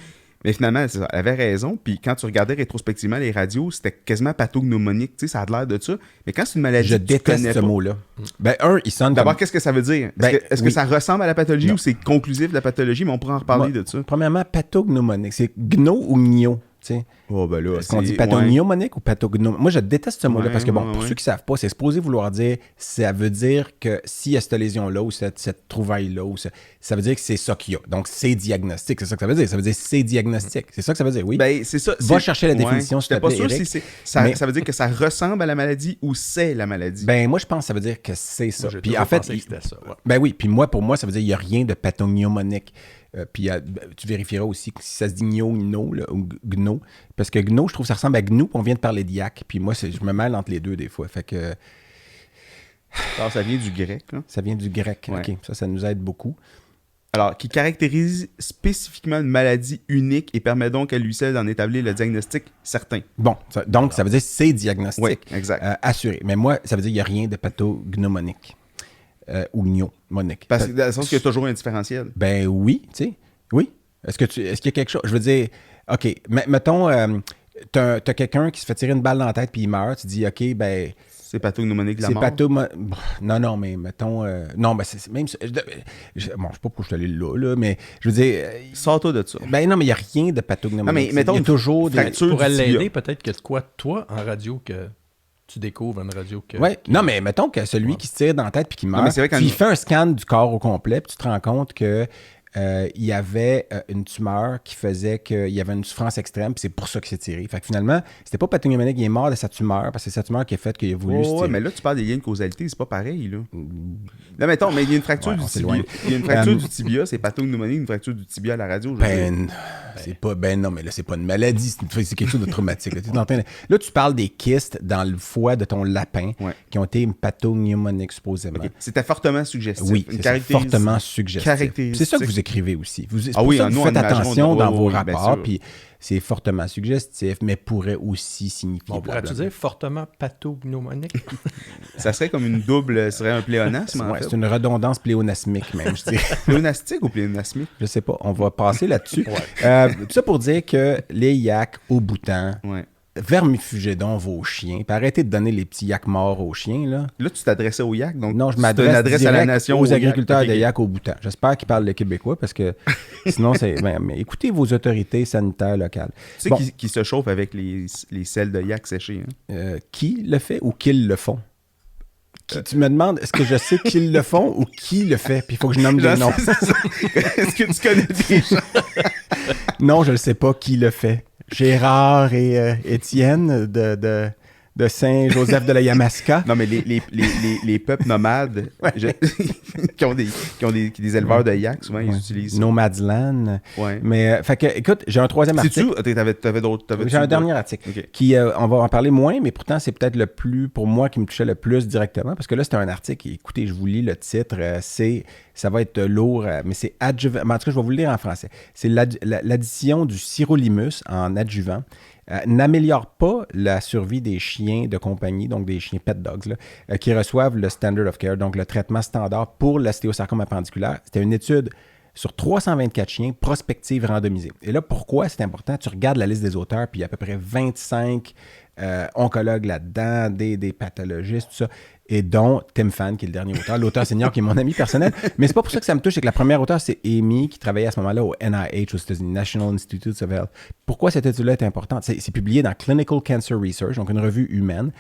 Mais finalement, c'est ça, elle avait raison. Puis quand tu regardais rétrospectivement les radios, c'était quasiment pathognomonique. Tu sais, ça a l'air de ça. Mais quand c'est une maladie, je déteste ce mot-là. Ben, il sonne D'abord, comme... qu'est-ce que ça veut dire? Est-ce que ça ressemble à la pathologie ou c'est conclusif de la pathologie? Mais on pourra en reparler de ça. Premièrement, pathognomonique. C'est gno ou gnio? T'sais. Oh, ben là, est-ce qu'on dit pathognomonique ou pathognomonique? Moi, je déteste ce mot-là parce que, pour ceux qui ne savent pas, c'est supposé vouloir dire, ça veut dire que s'il y a cette lésion-là ou cette trouvaille-là, ça veut dire que c'est ça qu'il y a. Donc, c'est diagnostic. C'est ça que ça veut dire. Ça veut dire c'est diagnostic. C'est ça que ça veut dire, oui. Ben, c'est ça. Va chercher la définition, s'il te plaît, pas sûr Eric. si ça veut dire que ça ressemble à la maladie ou c'est la maladie. Ben, moi, je pense que ça veut dire que c'est ça. Moi, puis en fait, c'était ça. Ouais. Ben oui, puis pour moi, ça veut dire qu'il n'y a rien de pathognomonique. Puis tu vérifieras aussi si ça se dit gno ou gno. Parce que gno, je trouve que ça ressemble à gnou, puis on vient de parler d'yak. Puis moi, je me mêle entre les deux des fois. Fait que... Alors, ça vient du grec, là. Ça vient du grec, ouais. OK. Ça nous aide beaucoup. Alors, qui caractérise spécifiquement une maladie unique et permet donc à lui seul d'en établir le diagnostic certain. Bon, donc ça veut dire c'est diagnostic. Oui, exact. Assuré. Mais moi, ça veut dire qu'il n'y a rien de pathognomonique. Ou gnomonique. Parce que dans le sens qu'il y a toujours un différentiel. Ben oui, tu sais. Oui. Est-ce qu'il y a quelque chose? Je veux dire, OK, mettons, t'as quelqu'un qui se fait tirer une balle dans la tête puis il meurt. Tu dis, OK, ben... C'est pathognomonique la mort. Non, mais mettons... non, ben c'est même... Bon, je sais pas pourquoi je suis allé là, mais je veux dire... Sors-toi de ça. Ben non, mais il n'y a rien de pathognomonique. Non, mais mettons, il y a toujours des... Pourrait l'aider peut-être que de quoi, toi, en radio, que... Tu découvres une radio que... Oui, non, mais mettons que celui qui se tire dans la tête puis qui meurt, tu fais un scan du corps au complet puis tu te rends compte que il y avait une tumeur qui faisait qu'il y avait une souffrance extrême puis c'est pour ça qu'il s'est tiré. Fait que finalement, c'était pas pathognomonique, il est mort de sa tumeur parce que c'est sa tumeur qui a fait qu'il a voulu se tirer. Ouais, mais là, tu parles des liens de causalité, c'est pas pareil, là. Là, mettons, mais il y a une fracture du tibia. Il y a une fracture du tibia, c'est pathognomonique, une fracture du tibia à la radio. Non, mais là, c'est pas une maladie, c'est quelque chose de traumatique. Là, tu parles des kystes dans le foie de ton lapin qui ont été pathognomoniques, supposément. Okay. C'était fortement suggestif. Oui, c'est fortement suggestif. C'est ça que vous écrivez aussi. C'est pour ça que vous faites attention dans vos rapports, puis c'est fortement suggestif, mais pourrait aussi signifier... On pourrait-tu dire fortement pathognomonique? Ça serait comme une double... Ce serait un pléonasme, en fait. C'est une redondance pléonasmique, même, je dirais. Pléonastique ou pléonasmique? Je sais pas. On va passer là-dessus. Tout ça pour dire que les yaks au bouton... Vermifugez donc vos chiens. Puis arrêtez de donner les petits yaks morts aux chiens. Là, tu t'adressais aux yaks. Donc non, je m'adresse à la nation aux agriculteurs de yaks au bouton. J'espère qu'ils parlent le québécois parce que sinon, mais écoutez vos autorités sanitaires locales. Tu sais qui se chauffent avec les selles de yak séchées. Hein? Qui le fait ou qu'ils le font? Tu me demandes, est-ce que je sais qu'ils le font ou qui le fait? Puis il faut que je nomme des noms. Est-ce que tu connais des gens? Non, je ne sais pas qui le fait. Gérard et Étienne de Saint-Joseph de la Yamaska. Non, mais les peuples nomades qui ont des éleveurs de yaks, souvent, ils utilisent ça. Nomadland. Ouais. Mais, fait que, écoute, j'ai un troisième article. T'avais d'autres... J'ai un dernier article qui, on va en parler moins, mais pourtant, c'est peut-être le plus, pour moi, qui me touchait le plus directement, parce que là, c'est un article, écoutez, je vous lis le titre, ça va être lourd, mais c'est adjuvant. En tout cas, je vais vous le lire en français. C'est l'addition du sirolimus en adjuvant. N'améliore pas la survie des chiens de compagnie, donc des chiens pet dogs, là, qui reçoivent le standard of care, donc le traitement standard pour l'ostéosarcome appendiculaire. C'était une étude sur 324 chiens prospective randomisée. Et là, pourquoi c'est important? Tu regardes la liste des auteurs, puis il y a à peu près 25 oncologues là-dedans, des pathologistes, tout ça, et dont Tim Phan, qui est le dernier auteur, l'auteur senior qui est mon ami personnel. Mais c'est pas pour ça que ça me touche, c'est que la première auteure, c'est Amy, qui travaillait à ce moment-là au NIH, aux États-Unis, National Institutes of Health. Pourquoi cette étude-là est importante? C'est publié dans Clinical Cancer Research, donc une revue humaine.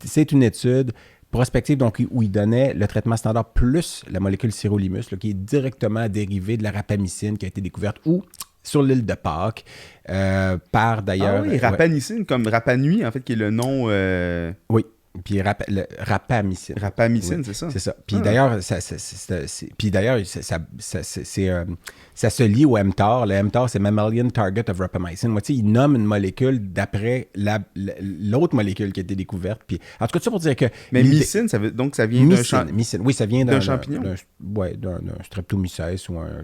C'est une étude prospective, donc où il donnait le traitement standard plus la molécule sirolimus, là, qui est directement dérivée de la rapamycine qui a été découverte sur l'île de Pâques, par d'ailleurs... Ah oui, rapamycine, comme Rapa Nui, en fait, qui est le nom... Oui. Puis le rapamycine. Rapamycine, Oui, c'est ça? C'est ça. Puis d'ailleurs, ça se lie au mTOR. Le mTOR, c'est Mammalian Target of Rapamycine. Moi, tu sais, ils nomment une molécule d'après l'autre molécule qui a été découverte. Puis, en tout cas, tout ça pour dire que... Mais mycine, donc ça vient d'un champignon? Mycine, oui, ça vient d'un champignon? Oui, d'un streptomycète ou un...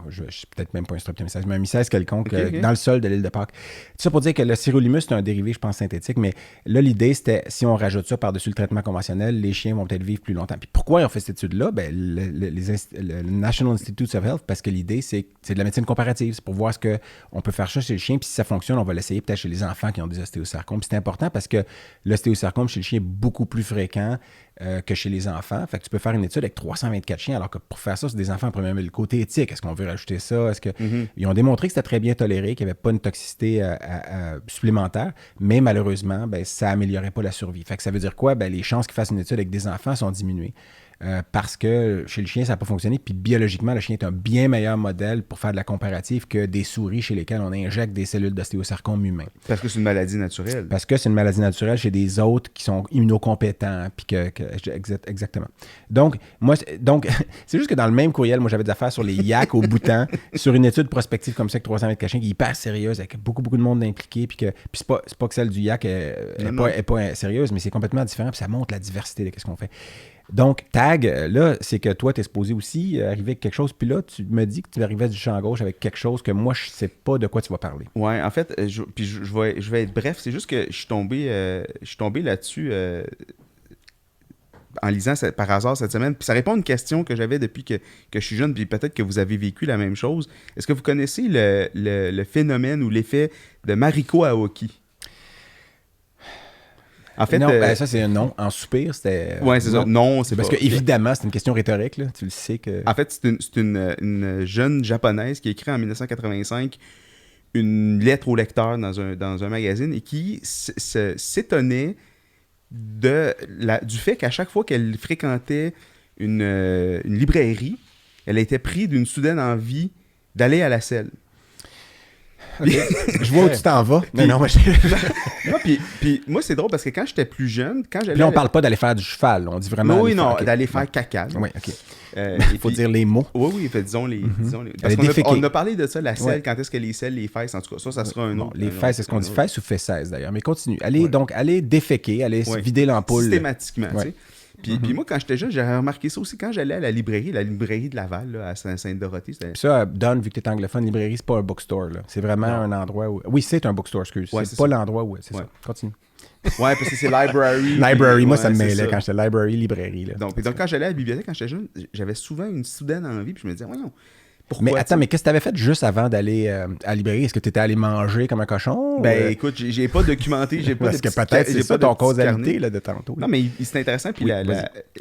Je peut-être même pas un streptomycète, mais un mycète quelconque dans le sol de l'île de Pâques. Tout ça pour dire que le sirolimus, c'est un dérivé, je pense, synthétique. Mais là, l'idée, c'était, si on rajoute ça par-dessus le traitement conventionnel, les chiens vont peut-être vivre plus longtemps. Puis pourquoi ils ont fait cette étude-là? Ben, le National Institutes of Health, parce que l'idée, c'est de la médecine comparative. C'est pour voir ce qu'on peut faire ça chez le chien. Puis si ça fonctionne, on va l'essayer peut-être chez les enfants qui ont des ostéosarcomes. Puis c'est important parce que l'ostéosarcome chez le chien est beaucoup plus fréquent que chez les enfants. Fait que tu peux faire une étude avec 324 chiens, alors que pour faire ça, c'est des enfants, premièrement, le côté éthique. Est-ce qu'on veut rajouter ça? Est-ce que... Ils ont démontré que c'était très bien toléré, qu'il n'y avait pas une toxicité supplémentaire, mais malheureusement, ben, ça n'améliorait pas la survie. Fait que ça veut dire quoi? Ben, les chances qu'ils fassent une étude avec des enfants sont diminuées. Parce que chez le chien, ça n'a pas fonctionné. Puis biologiquement, le chien est un bien meilleur modèle pour faire de la comparative que des souris chez lesquelles on injecte des cellules d'ostéosarcome humain. Parce que c'est une maladie naturelle. Parce que c'est une maladie naturelle chez des autres qui sont immunocompétents. Puis exactement. Donc, c'est juste que dans le même courriel, moi, j'avais des affaires sur les yaks au bouton, sur une étude prospective comme ça, avec 300 mètres cachés, qui est hyper sérieuse, avec beaucoup de monde impliqué. Puis c'est pas que celle du yak n'est pas sérieuse, mais c'est complètement différent. Puis ça montre la diversité de ce qu'on fait. Donc, TAG, là, c'est que toi, tu es supposé aussi arriver avec quelque chose. Puis là, tu me dis que tu arrivais du champ gauche avec quelque chose que moi, je ne sais pas de quoi tu vas parler. Oui, en fait, je vais être bref. C'est juste que je suis tombé là-dessus en lisant par hasard cette semaine. Puis ça répond à une question que j'avais depuis que je suis jeune. Puis peut-être que vous avez vécu la même chose. Est-ce que vous connaissez le phénomène ou l'effet de Mariko Aoki? En fait, non, ça c'est un non. En soupir, c'était... Oui, c'est ça. Non, c'est parce que évidemment, c'est une question rhétorique, là. Tu le sais que... En fait, c'est une jeune japonaise qui a écrit en 1985 une lettre au lecteur dans un magazine et qui s'étonnait du fait qu'à chaque fois qu'elle fréquentait une librairie, elle était prise d'une soudaine envie d'aller à la selle. Okay. Je vois où tu t'en vas. Non, puis moi, c'est drôle parce que quand j'étais plus jeune, Là, on parle pas d'aller faire du cheval. On dit vraiment... d'aller faire caca. Oui, OK. Il faut dire les mots. Oui, disons les... Parce qu'on a parlé de ça, la selle, quand est-ce que les selles, les fesses, en tout cas, ça sera un autre... Les fesses, est-ce qu'on dit fesses ou fesses, d'ailleurs? Mais continue. Allez déféquer, allez vider l'ampoule. Systématiquement, tu sais. Puis moi, quand j'étais jeune, j'avais remarqué ça aussi. Quand j'allais à la librairie de Laval, là, à Sainte-Dorothée, c'était... Puis ça, Don, vu que tu es anglophone, librairie, c'est pas un bookstore, là. C'est vraiment un endroit où... Oui, c'est un bookstore, excuse. Ouais, c'est pas l'endroit où... C'est ça. Continue. Ouais, parce que c'est library. Library, moi, ça me mêlait quand j'étais librairie, là. Donc quand j'allais à la bibliothèque, quand j'étais jeune, j'avais souvent une soudaine envie, puis je me disais, voyons... Pourquoi, mais attends, mais qu'est-ce que tu avais fait juste avant d'aller à la librairie? Est-ce que tu étais allé manger comme un cochon? Écoute, j'ai pas documenté. Parce que peut-être c'est ça ton causalité là, de tantôt. Là. Non, mais c'est intéressant. Puis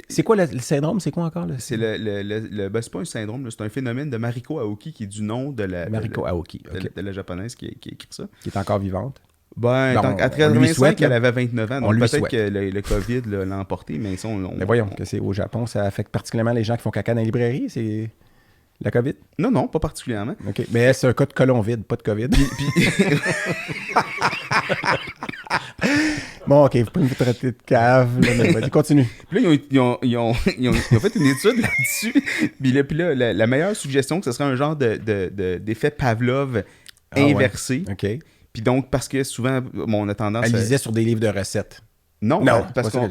c'est quoi le syndrome? C'est quoi encore? C'est c'est pas un syndrome, c'est un phénomène de Mariko Aoki qui est du nom de la japonaise qui a écrit ça. Qui est encore vivante? À 85, elle avait 29 ans. Donc peut-être que le COVID l'a emporté, mais ça, Mais voyons, que c'est au Japon, ça affecte particulièrement les gens qui font caca dans les librairies. C'est... La COVID? Non, pas particulièrement. OK. Mais c'est un cas de colon vide, pas de COVID. Bon, OK, vous pouvez me traiter de cave. Vas-y, continue. Puis là, ils ont fait une étude là-dessus. Puis là, la meilleure suggestion, que ce serait un genre d'effet Pavlov inversé. Ouais. OK. Puis donc, parce que souvent, on a tendance Elle lisait sur des livres de recettes. Non,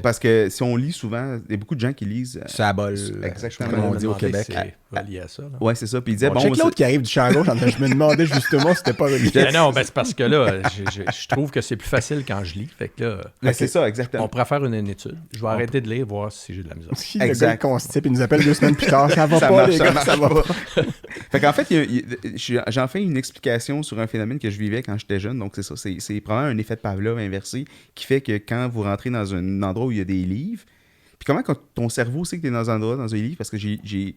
parce que si on lit souvent, il y a beaucoup de gens qui lisent... Ça bol. Exactement. Comme on dit au Québec. C'est relié à ça. Oui, c'est ça. Puis il disait... Check l'autre qui arrive du champ gauche. Je me demandais justement si c'était pas relié. Non, c'est parce que là, je trouve que c'est plus facile quand je lis. Fait que là, c'est ça, exactement. On pourrait faire une étude. Je vais arrêter de lire, voir si j'ai de la misère. Exact. Le gars constipe, il nous appelle 2 semaines plus tard. Ça va pas, les gars, ça va pas. Fait qu'en fait, j'en fais une explication sur un phénomène que je vivais quand j'étais jeune. Donc, c'est ça. C'est probablement un effet de Pavlov inversé qui fait que quand vous rentrez dans un endroit où il y a des livres, puis comment quand ton cerveau sait que tu es dans un endroit, dans un livre, parce que j'ai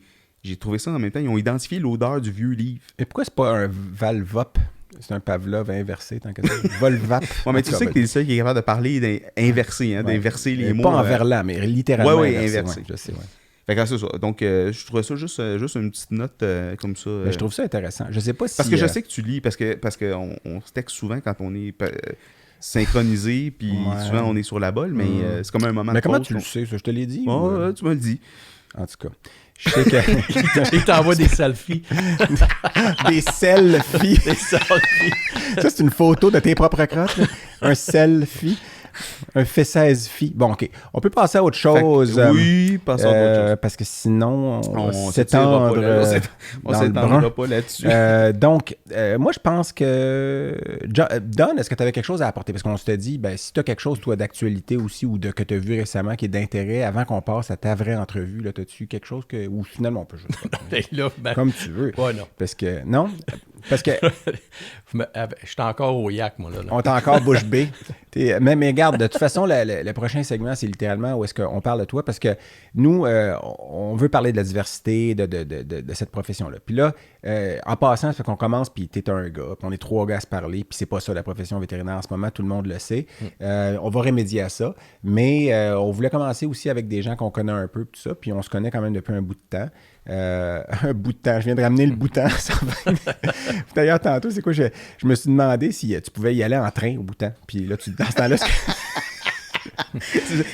trouvé ça en même temps, ils ont identifié l'odeur du vieux livre. Et pourquoi c'est pas un Valvop? C'est un Pavlov inversé, tant que ça. Volvap. Ouais, mais tu sais que t'es le seul qui est capable de parler d'inverser, d'inverser les mots. Pas en verlan, mais littéralement inversé. Je sais, Fait que c'est ça. Donc, je trouvais ça juste une petite note comme ça. Mais je trouve ça intéressant. Je sais pas si... Parce que je sais que tu lis, parce qu'on se texte souvent quand on est... synchronisé, puis souvent on est sur la balle, mais c'est comme un moment de Mais comment pause, tu le sais, ça? Je te l'ai dit? Tu me le dis. En tout cas, je sais que... Il t'envoie des selfies. Des selfies. Des selfies. Ça, c'est une photo de tes propres crottes, là. Un selfie. Un fait 16 filles. Bon, OK. On peut passer à autre chose. Oui, passons à autre chose. Parce que sinon, on va s'étendra s'étendre. On s'étendra pas là-dessus. Donc, moi, je pense que... Don, est-ce que tu avais quelque chose à apporter? Parce qu'on s'était dit, ben, si tu as quelque chose, toi, d'actualité aussi ou que tu as vu récemment qui est d'intérêt, avant qu'on passe à ta vraie entrevue, là, as-tu quelque chose que... Ou finalement, on peut juste... Comme tu veux. Ouais, non. Parce que... Non? Parce que... J'étais encore au yak, moi, là. On est encore bouche bée. Mais regarde, de toute façon, le prochain segment, c'est littéralement où est-ce qu'on parle de toi, parce que nous, on veut parler de la diversité de cette profession-là. Puis là, en passant, ça fait qu'on commence, puis t'es un gars, puis on est 3 gars à se parler, puis c'est pas ça la profession vétérinaire en ce moment, tout le monde le sait. On va remédier à ça, mais on voulait commencer aussi avec des gens qu'on connaît un peu, tout ça, puis on se connaît quand même depuis un bout de temps. Un bout de temps. Je viens de ramener le bout de temps. D'ailleurs, tantôt, c'est quoi? Je me suis demandé si tu pouvais y aller en train au bout de temps. Puis là, dans ce temps-là...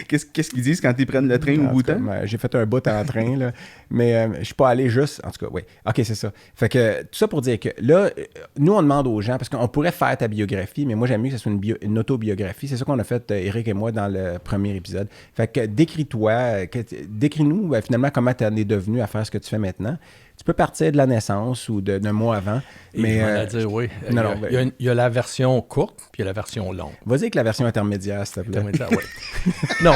Qu'est-ce qu'ils disent quand ils prennent le train au bout de temps? J'ai fait un bout en train, là. Mais je suis pas allé juste... En tout cas, oui. OK, c'est ça. Fait que tout ça pour dire que là, nous, on demande aux gens, parce qu'on pourrait faire ta biographie, mais moi, j'aime mieux que ce soit une autobiographie. C'est ça qu'on a fait, Éric et moi, dans le premier épisode. Fait que décris-toi, décris-nous finalement comment tu en es devenu à faire ce que tu fais maintenant. Tu peux partir de la naissance ou d'un mois avant. Mais, je vais dire, oui. Il y a la version courte, puis il y a la version longue. Vas-y avec la version intermédiaire, s'il te plaît. Intermédiaire, oui. Non,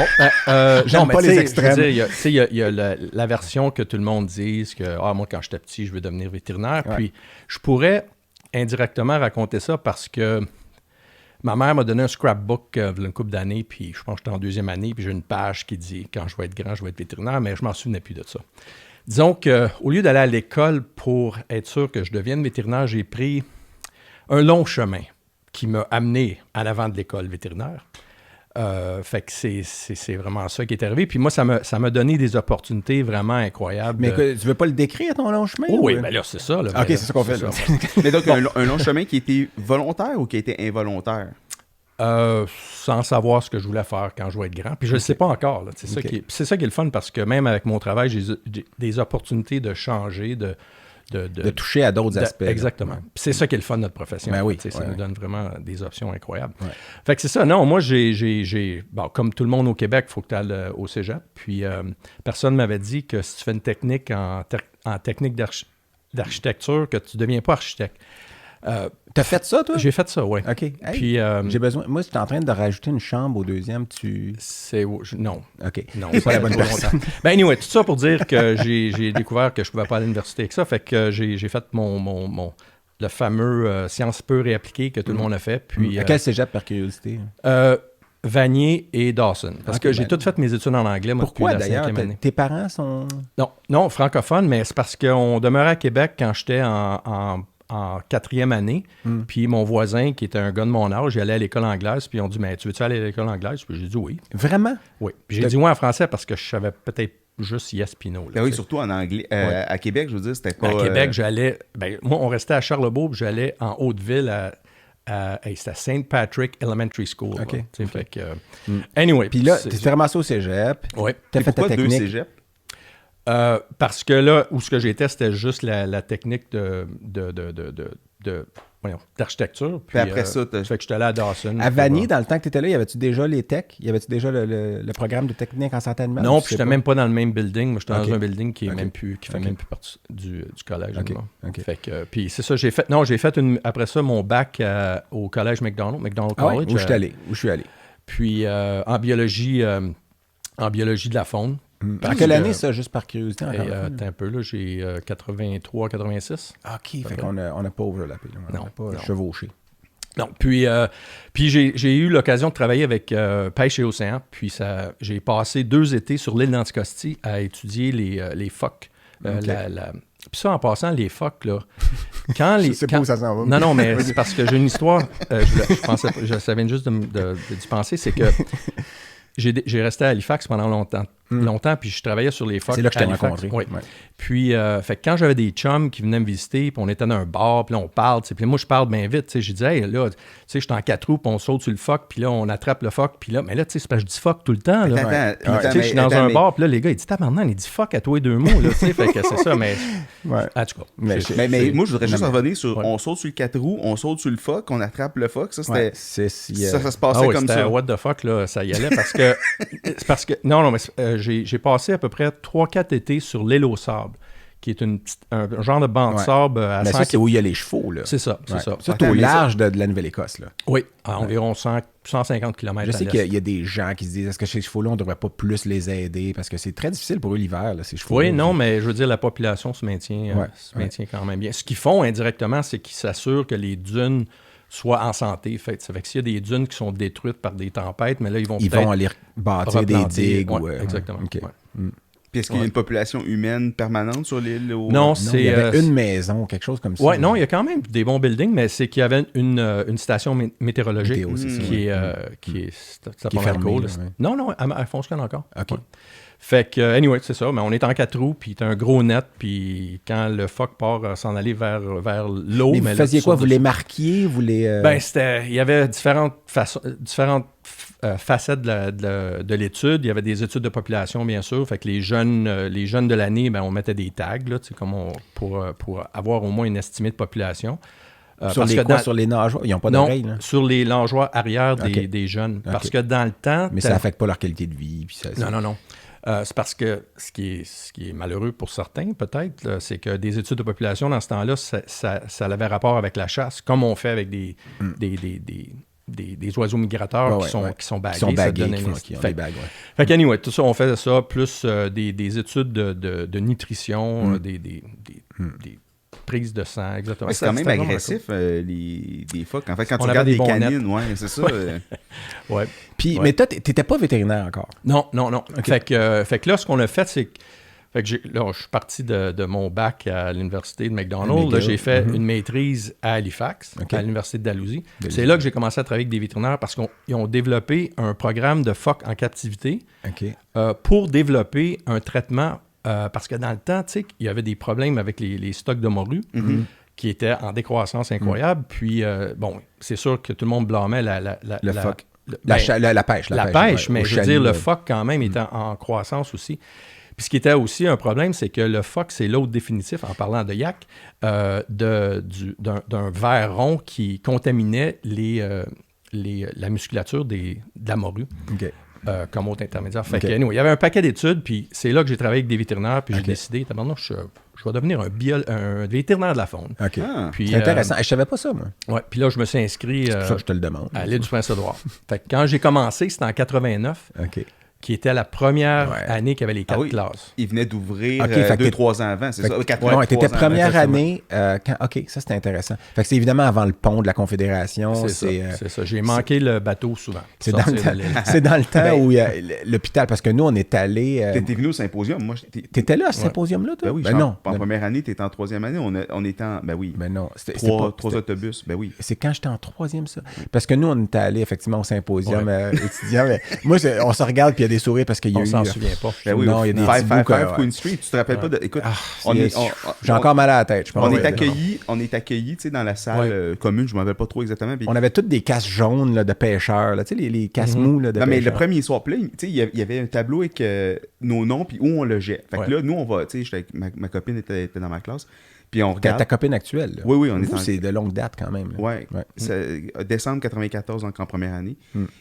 j'aime pas les extrêmes. Il y a la version que tout le monde dise que moi, quand j'étais petit, je veux devenir vétérinaire. Ouais. Puis je pourrais indirectement raconter ça parce que ma mère m'a donné un scrapbook il y a une couple d'années, puis je pense que j'étais en 2e année, puis j'ai une page qui dit « Quand je vais être grand, je vais être vétérinaire », mais je m'en souvenais plus de ça. Disons qu'au lieu d'aller à l'école pour être sûr que je devienne vétérinaire, j'ai pris un long chemin qui m'a amené à l'avant de l'école vétérinaire. Fait que c'est vraiment ça qui est arrivé. Puis moi, ça m'a donné des opportunités vraiment incroyables. Mais tu veux pas le décrire, ton long chemin? Oui, bien là, c'est ça. Là, OK, c'est ça qu'on fait. Là. Mais donc, un long chemin qui était volontaire ou qui était involontaire? Sans savoir ce que je voulais faire quand je vais être grand. Puis je ne sais pas encore. Là. C'est ça qui est le fun parce que même avec mon travail, j'ai des opportunités de changer, de toucher à d'autres aspects. Exactement. Ouais. Puis c'est ça qui est le fun de notre profession. Ben oui, ça nous donne vraiment des options incroyables. Ouais. Fait que c'est ça. Non, moi, comme tout le monde au Québec, il faut que tu ailles au cégep. Puis personne ne m'avait dit que si tu fais une technique en technique d'architecture, que tu ne deviens pas architecte. T'as fait ça, toi? J'ai fait ça, oui. OK. Hey, puis, j'ai besoin... Moi, je suis en train de rajouter une chambre au 2e. Non. OK. Non, c'est pas la bonne personne. Ben anyway, tout ça pour dire que j'ai découvert que je pouvais pas aller à l'université avec ça. Fait que j'ai fait le fameux sciences pures et appliquées que tout le monde a fait. Puis, à quel cégep, par curiosité? Vanier et Dawson. Parce que j'ai toutes fait mes études en anglais, moi, pourquoi, depuis la d'ailleurs? 5e année. Tes parents sont... Non, francophone, mais c'est parce qu'on demeurait à Québec quand j'étais en 4e année. Puis mon voisin, qui était un gars de mon âge, il allait à l'école anglaise. Puis ils ont dit, mais tu veux-tu aller à l'école anglaise? Puis j'ai dit oui. Vraiment? Oui. Puis j'ai dit oui en français parce que je savais peut-être juste Yes Pino. Ben oui, surtout en anglais. À Québec, je veux dire, c'était pas... À Québec, j'allais... moi, on restait à Charlebourg, puis j'allais en Haute-Ville c'était à St. Patrick Elementary School. OK. Fait que, anyway. Puis là, tu t'es ramassé au cégep. Oui. T'as fait ta technique. 2 cégeps? Parce que là, où ce que j'étais, c'était juste la technique d'architecture. Puis après ça, fait que j'étais allé à Dawson. À Vanier, dans le temps que tu étais là, y avait-tu déjà les techs? Y avait-tu déjà le programme de technique en santé animale? Non, puis j'étais même pas dans le même building. Moi, j'étais dans un building qui fait même plus partie du collège. Fait que, puis c'est ça, j'ai fait après ça, mon bac au collège McDonald College. Où je suis allé. Puis en biologie de la faune. En quelle année, ça, juste par curiosité? Attends un peu, là, j'ai 83-86. OK, fait qu'on n'a pas overlappé. On n'a pas chevauché. Non, puis j'ai eu l'occasion de travailler avec Pêche et Océan, puis j'ai passé 2 étés sur l'île d'Anticosti à étudier les phoques. Puis ça, en passant, les phoques, là... Je sais pas où ça s'en va. Non, mais c'est parce que j'ai une histoire, ça vient juste d'y penser, c'est que j'ai resté à Halifax pendant longtemps, puis je travaillais sur les phoques. C'est là que je t'ai Halifax. rencontré. Oui. Ouais. Puis, fait que quand j'avais des chums qui venaient me visiter, puis on était dans un bar, puis là, on parle, puis moi, je parle bien vite, tu sais, je disais, hey, là, tu sais, je suis en 4 roues, puis on saute sur le phoque, puis là, on attrape le phoque, puis là, mais là, tu sais, c'est parce que je dis phoque tout le temps, là. Tu sais, je suis dans un bar, puis là, les gars, ils disent, tabarnak, il dit fuck à toi et 2 mots, là, tu sais, fait que c'est ça, mais... Ouais. En tout cas. Mais moi, je voudrais juste revenir sur on saute sur le 4 roues, on saute sur le phoque, on attrape le phoque. Ça, c'était. Ça se passait comme ça. What the fuck, là, ça y allait parce que. Non, mais j'ai passé à peu près 3-4 étés sur l'île aux sables, qui est un genre de banc de sable à 100 ça, c'est où il y a les chevaux, là. C'est ça, c'est ça. Ça, c'est au large de la Nouvelle-Écosse, là. Oui, à environ 150 km. Je sais qu'il y a des gens qui se disent, est-ce que ces chevaux-là, on ne devrait pas plus les aider? Parce que c'est très difficile pour eux l'hiver, là, ces chevaux. Oui, non, mais je veux dire, la population se maintient quand même bien. Ce qu'ils font indirectement, c'est qu'ils s'assurent que les dunes soient en santé. Ça fait que s'il y a des dunes qui sont détruites par des tempêtes, mais là, ils vont aller bâtir des digues. Exactement. Okay. Ouais. Puis est-ce qu'il y a une population humaine permanente sur l'île? Non, c'est... Il y avait une maison, quelque chose comme ça. Oui, non, il y a quand même des bons buildings, mais c'est qu'il y avait une station météorologique qui est fermée. Non, elle fonctionne encore. OK. Ouais. Fait que, anyway, c'est ça, mais on est en 4 roues, puis t'as un gros net, puis quand le phoque part s'en aller vers l'eau... Mais vous faisiez quoi? Vous les marquiez? Vous les... Ben, il y avait différentes facettes de l'étude. Il y avait des études de population, bien sûr. Fait que les jeunes de l'année, ben, on mettait des tags, là, pour avoir au moins une estimée de population. Sur les nageoires? Ils n'ont pas d'oreilles, là? Sur les nageoires arrière des jeunes. Parce que dans le temps... Mais ça n'affecte pas leur qualité de vie. Puis Non. C'est parce que ce qui est malheureux pour certains, peut-être, là, c'est que des études de population, dans ce temps-là, ça avait rapport avec la chasse, comme on fait avec des oiseaux migrateurs qui sont bagués. Qui ont des bagues, Fait qu'anyway, tout ça, on faisait ça, plus des études de nutrition, des prises de sang, exactement. Ouais, c'est quand même agressif, les phoques. En fait, quand tu avait regardes des les canines, nets. c'est ça. Ouais. Puis, mais toi, t'étais pas vétérinaire encore? Non. Okay. Fait que là, ce qu'on a fait, c'est que je suis parti de mon bac à l'université de McDonald. Là, j'ai fait une maîtrise à Halifax, à l'université de Dalhousie. C'est là que j'ai commencé à travailler avec des vétérinaires parce qu'ils ont développé un programme de phoques en captivité pour développer un traitement. Parce que dans le temps, tu sais, il y avait des problèmes avec les stocks de morues qui étaient en décroissance incroyable. Puis, bon, c'est sûr que tout le monde blâmait le phoque. La pêche. La pêche, mais je veux dire, le phoque, quand même, était en croissance aussi. Puis ce qui était aussi un problème, c'est que le phoque, c'est l'hôte définitif, en parlant de yak, d'un ver rond qui contaminait la musculature de la morue. Comme hôte intermédiaire. Fait que, anyway, il y avait un paquet d'études, puis c'est là que j'ai travaillé avec des vétérinaires, puis j'ai décidé, je vais devenir un vétérinaire de la faune. Puis, c'est intéressant. Je savais pas ça, moi. Ouais, puis là, je me suis inscrit c'est pour ça que je te le demande, à l'île du Prince-Édouard. Fait que quand j'ai commencé, c'était en 89. Qui était la première année qu'il y avait les 4 classes. Il venait d'ouvrir 2-3 ans avant, c'est ça? 4 ans. T'étais première année. OK, ça, c'était intéressant. Fait que c'est évidemment avant le pont de la Confédération. C'est ça. J'ai manqué le bateau souvent. C'est dans le temps où il y a l'hôpital, parce que nous, on est allé... T'étais venu au symposium. T'étais là, à ce symposium-là, toi? Ben oui, non. En première année, t'étais en 3e année. On était en... Ben oui. Ben non. 3 autobus, ben oui. C'est quand j'étais en 3e, ça? Parce que nous, on était allé effectivement au symposium étudiant. Moi, on se regarde, puis il y a des sourires parce qu'il y a eu... On s'en souvient pas. Ben oui, non, il y a des petits bouts Queen Street. Tu te rappelles pas de... Écoute, j'ai encore mal à la tête, je pense. On est accueillis, tu sais, dans la salle commune, je me rappelle pas trop exactement. On avait toutes des casses jaunes là, de pêcheurs, tu sais, les casses mous là, de pêcheurs. Non, mais le premier soir, tu sais, il y avait un tableau avec nos noms, puis où on logeait. Fait que là, nous, on va, tu sais, ma copine était dans ma classe. Puis on regarde. Ta copine actuelle. Là. Oui, on est c'est de longue date quand même. Oui. Décembre 94, donc en première année.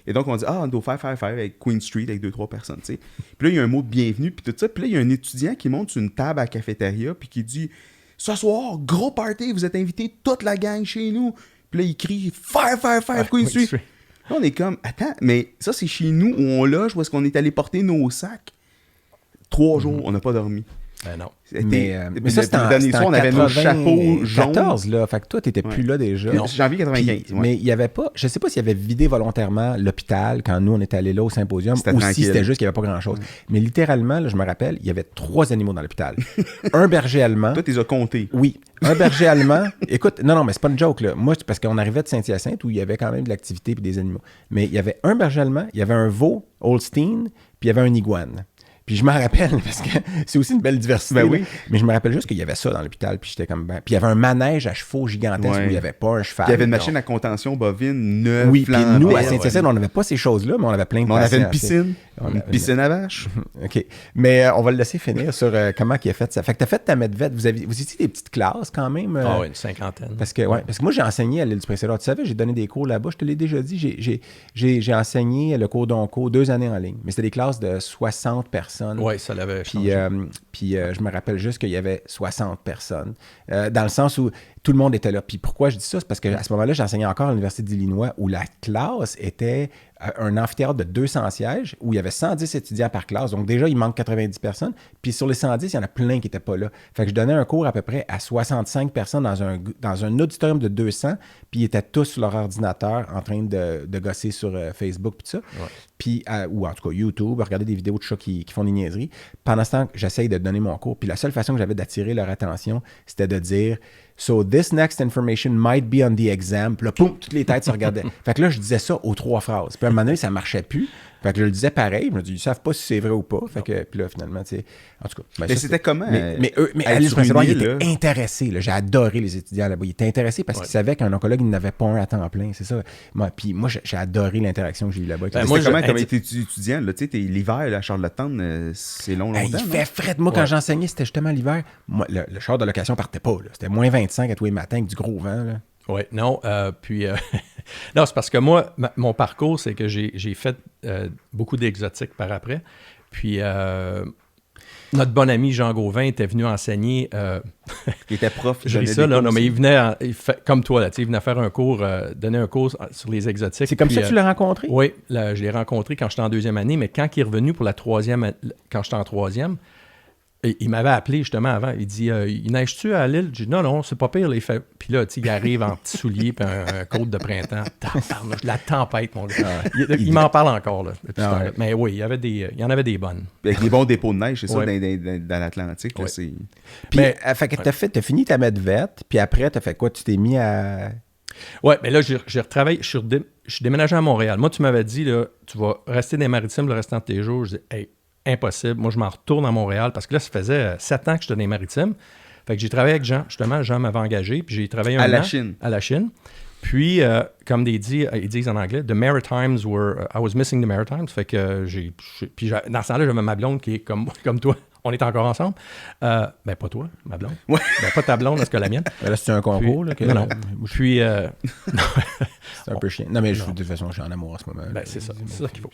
Et donc, on dit, on doit faire avec Queen Street avec 2-3 personnes, tu sais. Puis là, il y a un mot de bienvenue, puis tout ça. Puis là, il y a un étudiant qui monte sur une table à la cafétéria, puis qui dit, ce soir, gros party, vous êtes invités toute la gang chez nous. Puis là, il crie, faire Queen Street. Là, on est comme, attends, mais ça, c'est chez nous où on loge, où est-ce qu'on est allé porter nos sacs. 3 jours, on n'a pas dormi. Ben non. Mais ça, c'était le dernier soir, on avait nos chapeaux jaunes. 14, là. Fait que toi, t'étais plus là déjà. Non. Janvier 95. Puis, mais il y avait pas... Je sais pas s'il y avait vidé volontairement l'hôpital quand nous, on était allés là au symposium, ou si c'était juste qu'il n'y avait pas grand-chose. Mais littéralement, là, je me rappelle, il y avait 3 animaux dans l'hôpital. Un berger allemand. Toi, tu les as comptés. Oui. Un berger allemand. Écoute, non, mais c'est pas une joke, là. Moi, c'est parce qu'on arrivait de Saint-Hyacinthe où il y avait quand même de l'activité et des animaux. Mais il y avait un berger allemand, il y avait un veau Holstein, puis il y avait un iguane. Puis je me rappelle, parce que c'est aussi une belle diversité, ben oui. Mais je me rappelle juste qu'il y avait ça dans l'hôpital, puis j'étais comme... Puis il y avait un manège à chevaux gigantesque où il n'y avait pas un cheval. Puis il y avait une machine à contention bovine neuve, oui, puis nous, à Saint-Hyacinthe, on n'avait pas ces choses-là, mais on avait plein de patients. On avait une piscine, piscine à vache. OK. Mais on va le laisser finir sur comment il a fait ça. Fait que tu as fait ta medvet. Vous étiez des petites classes quand même? Oui, une cinquantaine. Parce que moi, j'ai enseigné à l'île du Prince-Édouard. Tu savais, j'ai donné des cours là-bas. Je te l'ai déjà dit. J'ai enseigné le cours d'onco 2 années en ligne. Mais c'était des classes de 60 personnes. Oui, ça l'avait puis je me rappelle juste qu'il y avait 60 personnes. Dans le sens où tout le monde était là. Puis pourquoi je dis ça? C'est parce qu'à ce moment-là, j'enseignais encore à l'Université d'Illinois où la classe était un amphithéâtre de 200 sièges où il y avait 110 étudiants par classe. Donc déjà, il manque 90 personnes. Puis sur les 110, il y en a plein qui n'étaient pas là. Fait que je donnais un cours à peu près à 65 personnes dans un auditorium de 200. Puis ils étaient tous sur leur ordinateur en train de gosser sur Facebook puis tout ça. Ouais. Puis, ou en tout cas YouTube, regarder des vidéos de chats qui font des niaiseries. Pendant ce temps, j'essaye de donner mon cours. Puis la seule façon que j'avais d'attirer leur attention, c'était de dire « So this next information might be on the exam. » Puis là, poum, toutes les têtes se regardaient. Fait que là, je disais ça aux 3 phrases. Puis à un moment donné, ça marchait plus. Fait que je le disais pareil. Je me dis, ils savent pas si c'est vrai ou pas. Fait que, puis là, finalement, tu sais, en tout cas. Ben, mais c'était comment? Mais à l'île du Prince-Édouard, ils étaient intéressés. Là. J'ai adoré les étudiants là-bas. Ils étaient intéressés parce qu'ils savaient qu'un oncologue, il n'avait pas un à temps plein. C'est ça. Puis moi, j'ai adoré l'interaction que j'ai eue là-bas. Ben, moi, comment tu étudiant? Là, l'hiver, là, à Charlottetown, c'est longtemps. Il fait frais. Moi, quand j'enseignais, c'était justement l'hiver. Moi, le char de location partait pas. Là. C'était moins 25 à tous les matins avec du gros vent. Là. Oui, non. Puis, non, c'est parce que moi, mon parcours, c'est que j'ai fait beaucoup d'exotiques par après. Puis, notre bon ami Jean Gauvin était venu enseigner. Il était prof. Je dis ça, là, non, mais il venait, comme toi, là, il venait faire un cours, donner un cours sur les exotiques. C'est comme ça que tu l'as rencontré? Oui, là, je l'ai rencontré quand j'étais en 2e année, mais quand il est revenu pour la 3e, quand j'étais en 3e, il m'avait appelé justement avant. Il dit il neige-tu à l'île? J'ai dit non, c'est pas pire. Là, puis là, il arrive en petits souliers puis un côte de printemps. La tempête, mon gars. Il m'en parle encore. Là, mais oui, il y en avait des bonnes. Avec des bons dépôts de neige, c'est ça, dans l'Atlantique. Là, c'est... Puis, fait que t'as fini ta medvet, puis après, t'as fait quoi? Tu t'es mis à... Oui, mais là, j'ai retravaillé. Je suis déménagé à Montréal. Moi, tu m'avais dit, là, tu vas rester dans les Maritimes le restant de tes jours. Je dis, hey, impossible. Moi, je m'en retourne à Montréal parce que là, ça faisait 7 ans que j'étais dans les Maritimes. Fait que j'ai travaillé avec Jean. Justement, Jean m'avait engagé. Puis j'ai travaillé un an à la Chine. Puis, comme ils disent en anglais, the Maritimes were... I was missing the Maritimes. Fait que puis dans ce temps-là, j'avais ma blonde qui est comme toi. On est encore ensemble. Ben, pas toi, ma blonde. Ouais. Ben, pas ta blonde, est-ce que la mienne. Là, c'est un concours. Puis, là, non. Puis... c'est un peu chiant. Non, mais de toute façon, je suis en amour en ce moment. Ben, c'est ça. C'est ça qu'il faut.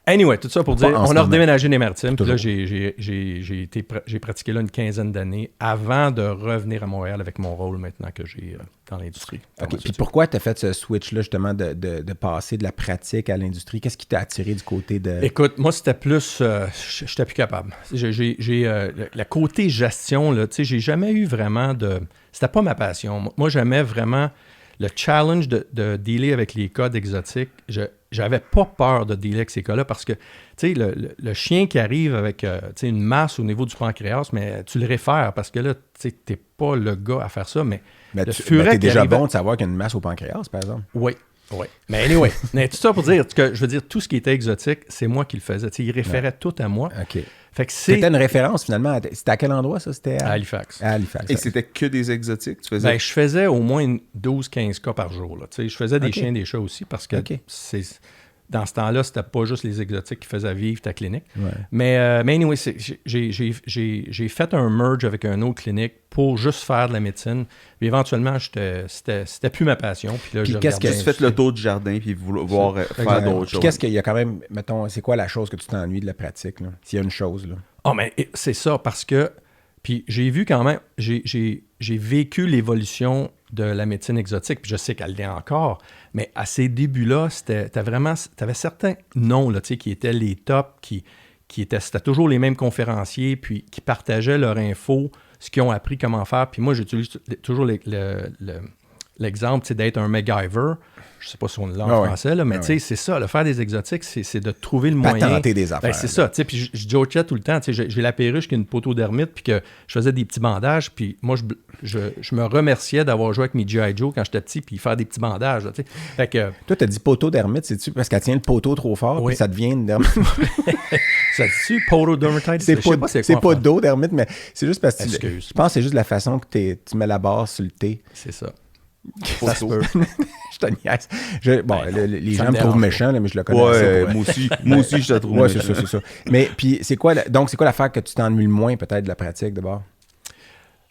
Anyway, tout ça pour dire, on a redéménagé les Maritimes. Puis là, j'ai pratiqué là une 15aine d'années avant de revenir à Montréal avec mon rôle maintenant que j'ai dans l'industrie. OK. Puis pourquoi tu as fait ce switch-là, justement, de passer de la pratique à l'industrie? Qu'est-ce qui t'a attiré du côté de... Écoute, moi, c'était plus... j'étais plus capable. Le côté gestion, là, tu sais, j'ai jamais eu vraiment de... C'était pas ma passion. Moi, j'aimais vraiment le challenge de dealer avec les codes exotiques. J'avais pas peur de dealer avec ces cas-là parce que, tu sais, le chien qui arrive avec une masse au niveau du pancréas, mais tu le réfères parce que là, tu sais, t'es pas le gars à faire ça, mais le furet t'es déjà bon de savoir qu'il y a une masse au pancréas, par exemple. Oui. Mais anyway, tout ça pour dire que, je veux dire, tout ce qui était exotique, c'est moi qui le faisais. Tu sais, il référait tout à moi. OK. Fait que c'était une référence, finalement. C'était à quel endroit, ça? C'était à Halifax. À Halifax. Et c'était que des exotiques? Tu faisais... Ben, je faisais au moins 12-15 cas par jour. Là. Je faisais des chiens, des chats aussi, parce que dans ce temps-là, c'était pas juste les exotiques qui faisaient vivre ta clinique. Ouais. Mais anyway, j'ai fait un merge avec une autre clinique pour juste faire de la médecine. Puis éventuellement, c'était plus ma passion. Puis là, juste fait le tour du jardin puis vouloir faire d'autres choses. Qu'est-ce qu'il y a quand même, mettons, c'est quoi la chose que tu t'ennuies de la pratique, là? S'il y a une chose, là. Ah, mais c'est ça, parce que... Puis j'ai vu quand même... J'ai vécu l'évolution de la médecine exotique, puis je sais qu'elle l'est encore, mais à ces débuts-là, t'avais certains noms là, qui étaient les tops, qui c'était toujours les mêmes conférenciers, puis qui partageaient leur info, ce qu'ils ont appris, comment faire. Puis moi, j'utilise toujours l'exemple, c'est d'être un MacGyver. Je ne sais pas si on l'a en français, là, mais c'est ça, le faire des exotiques, c'est de trouver le moyen. Patenter des affaires. C'est ça. Puis je dis au chat tout le temps, j'ai la perruche qui est une potodermite, puis que je faisais des petits bandages, puis moi, je me remerciais d'avoir joué avec mes G.I. Joe quand j'étais petit, puis faire des petits bandages. Là, fait que, toi, tu as dit potodermite, c'est-tu parce qu'elle tient le poteau trop fort, puis ça devient une dermite? Ça dit-tu potodermite? C'est pas d'eau dermite, mais c'est juste parce que je pense que c'est juste la façon que tu mets la barre sur le thé. C'est ça. Ça se peut. Je te niaise. Les gens me trouvent méchant, là, mais je le connais. Ouais, moi aussi, je te trouve méchant. C'est ça. Mais puis, c'est quoi l'affaire que tu t'ennuies le moins, peut-être, de la pratique, d'abord?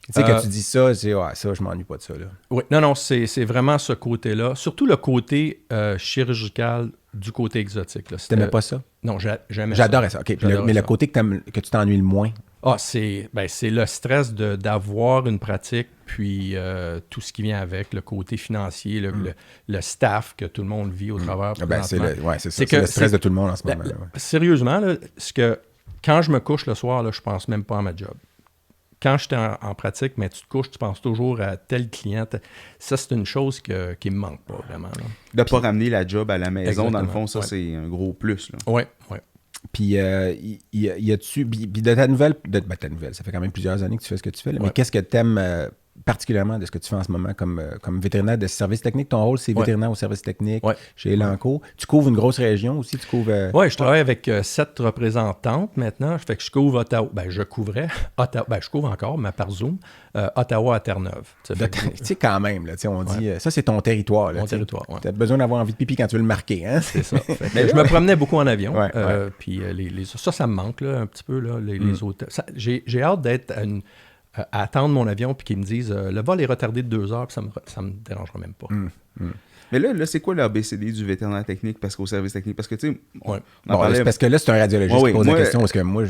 Tu sais, quand tu dis ça, c'est ça, je m'ennuie pas de ça, là. Oui, non, c'est vraiment ce côté-là. Surtout le côté chirurgical du côté exotique. Tu n'aimais pas ça? Non, j'aimais ça. J'adorais ça. OK. Mais le côté que tu t'ennuies le moins? C'est le stress d'avoir une pratique, puis tout ce qui vient avec, le côté financier, le staff que tout le monde vit au travers. C'est ça. C'est le stress de tout le monde en ce moment. Sérieusement, là, quand je me couche le soir, là, je pense même pas à ma job. Quand j'étais en pratique, mais tu te couches, tu penses toujours à tel client. Ça, c'est une chose qui me manque pas vraiment. Là. De ne pas ramener la job à la maison, exactement. Dans le fond, ça, c'est un gros plus. Oui. Puis, y a-tu... Puis de ta nouvelle... ta nouvelle, ça fait quand même plusieurs années que tu fais ce que tu fais. Là, mais qu'est-ce que tu aimes particulièrement de ce que tu fais en ce moment comme vétérinaire de service technique? Ton rôle, c'est vétérinaire au service technique chez Elanco. Tu couvres une grosse région aussi? Oui, je travaille avec 7 représentantes maintenant. Fait que je couvre Ottawa. Je couvrais Ottawa. Je couvre encore, mais par Zoom. Ottawa à Terre-Neuve. Tu sais, quand même, là, on dit, ça, c'est ton territoire. Mon territoire, tu as besoin d'avoir envie de pipi quand tu veux le marquer. Hein? C'est ça. Je me promenais beaucoup en avion. Puis ça me manque là, un petit peu, là, les hôtels. J'ai hâte d'être à attendre mon avion puis qu'ils me disent le vol est retardé de 2 heures, puis ça me dérangera même pas. Mais là, c'est quoi l'ABCD du vétérinaire technique parce qu'au service technique? Parce que, tu sais, c'est parce que là, c'est un radiologiste qui pose la question, parce que moi,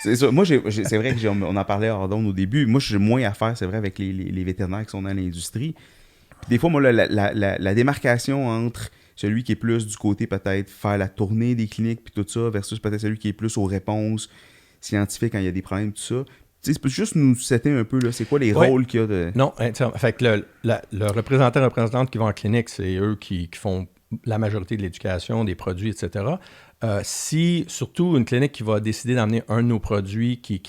c'est ça. Moi, c'est vrai qu'on en parlait hors d'onde au début. Moi, j'ai moins à faire, c'est vrai, avec les vétérinaires qui sont dans l'industrie. Puis des fois, moi, la démarcation entre celui qui est plus du côté, peut-être, faire la tournée des cliniques puis tout ça, versus peut-être celui qui est plus aux réponses scientifiques quand il y a des problèmes, tout ça. Tu sais, c'est juste nous setter un peu, là, c'est quoi les rôles qu'il y a de... Non, fait que le représentante qui va en clinique, c'est eux qui font la majorité de l'éducation, des produits, etc. Si, surtout, une clinique qui va décider d'amener un de nos produits qui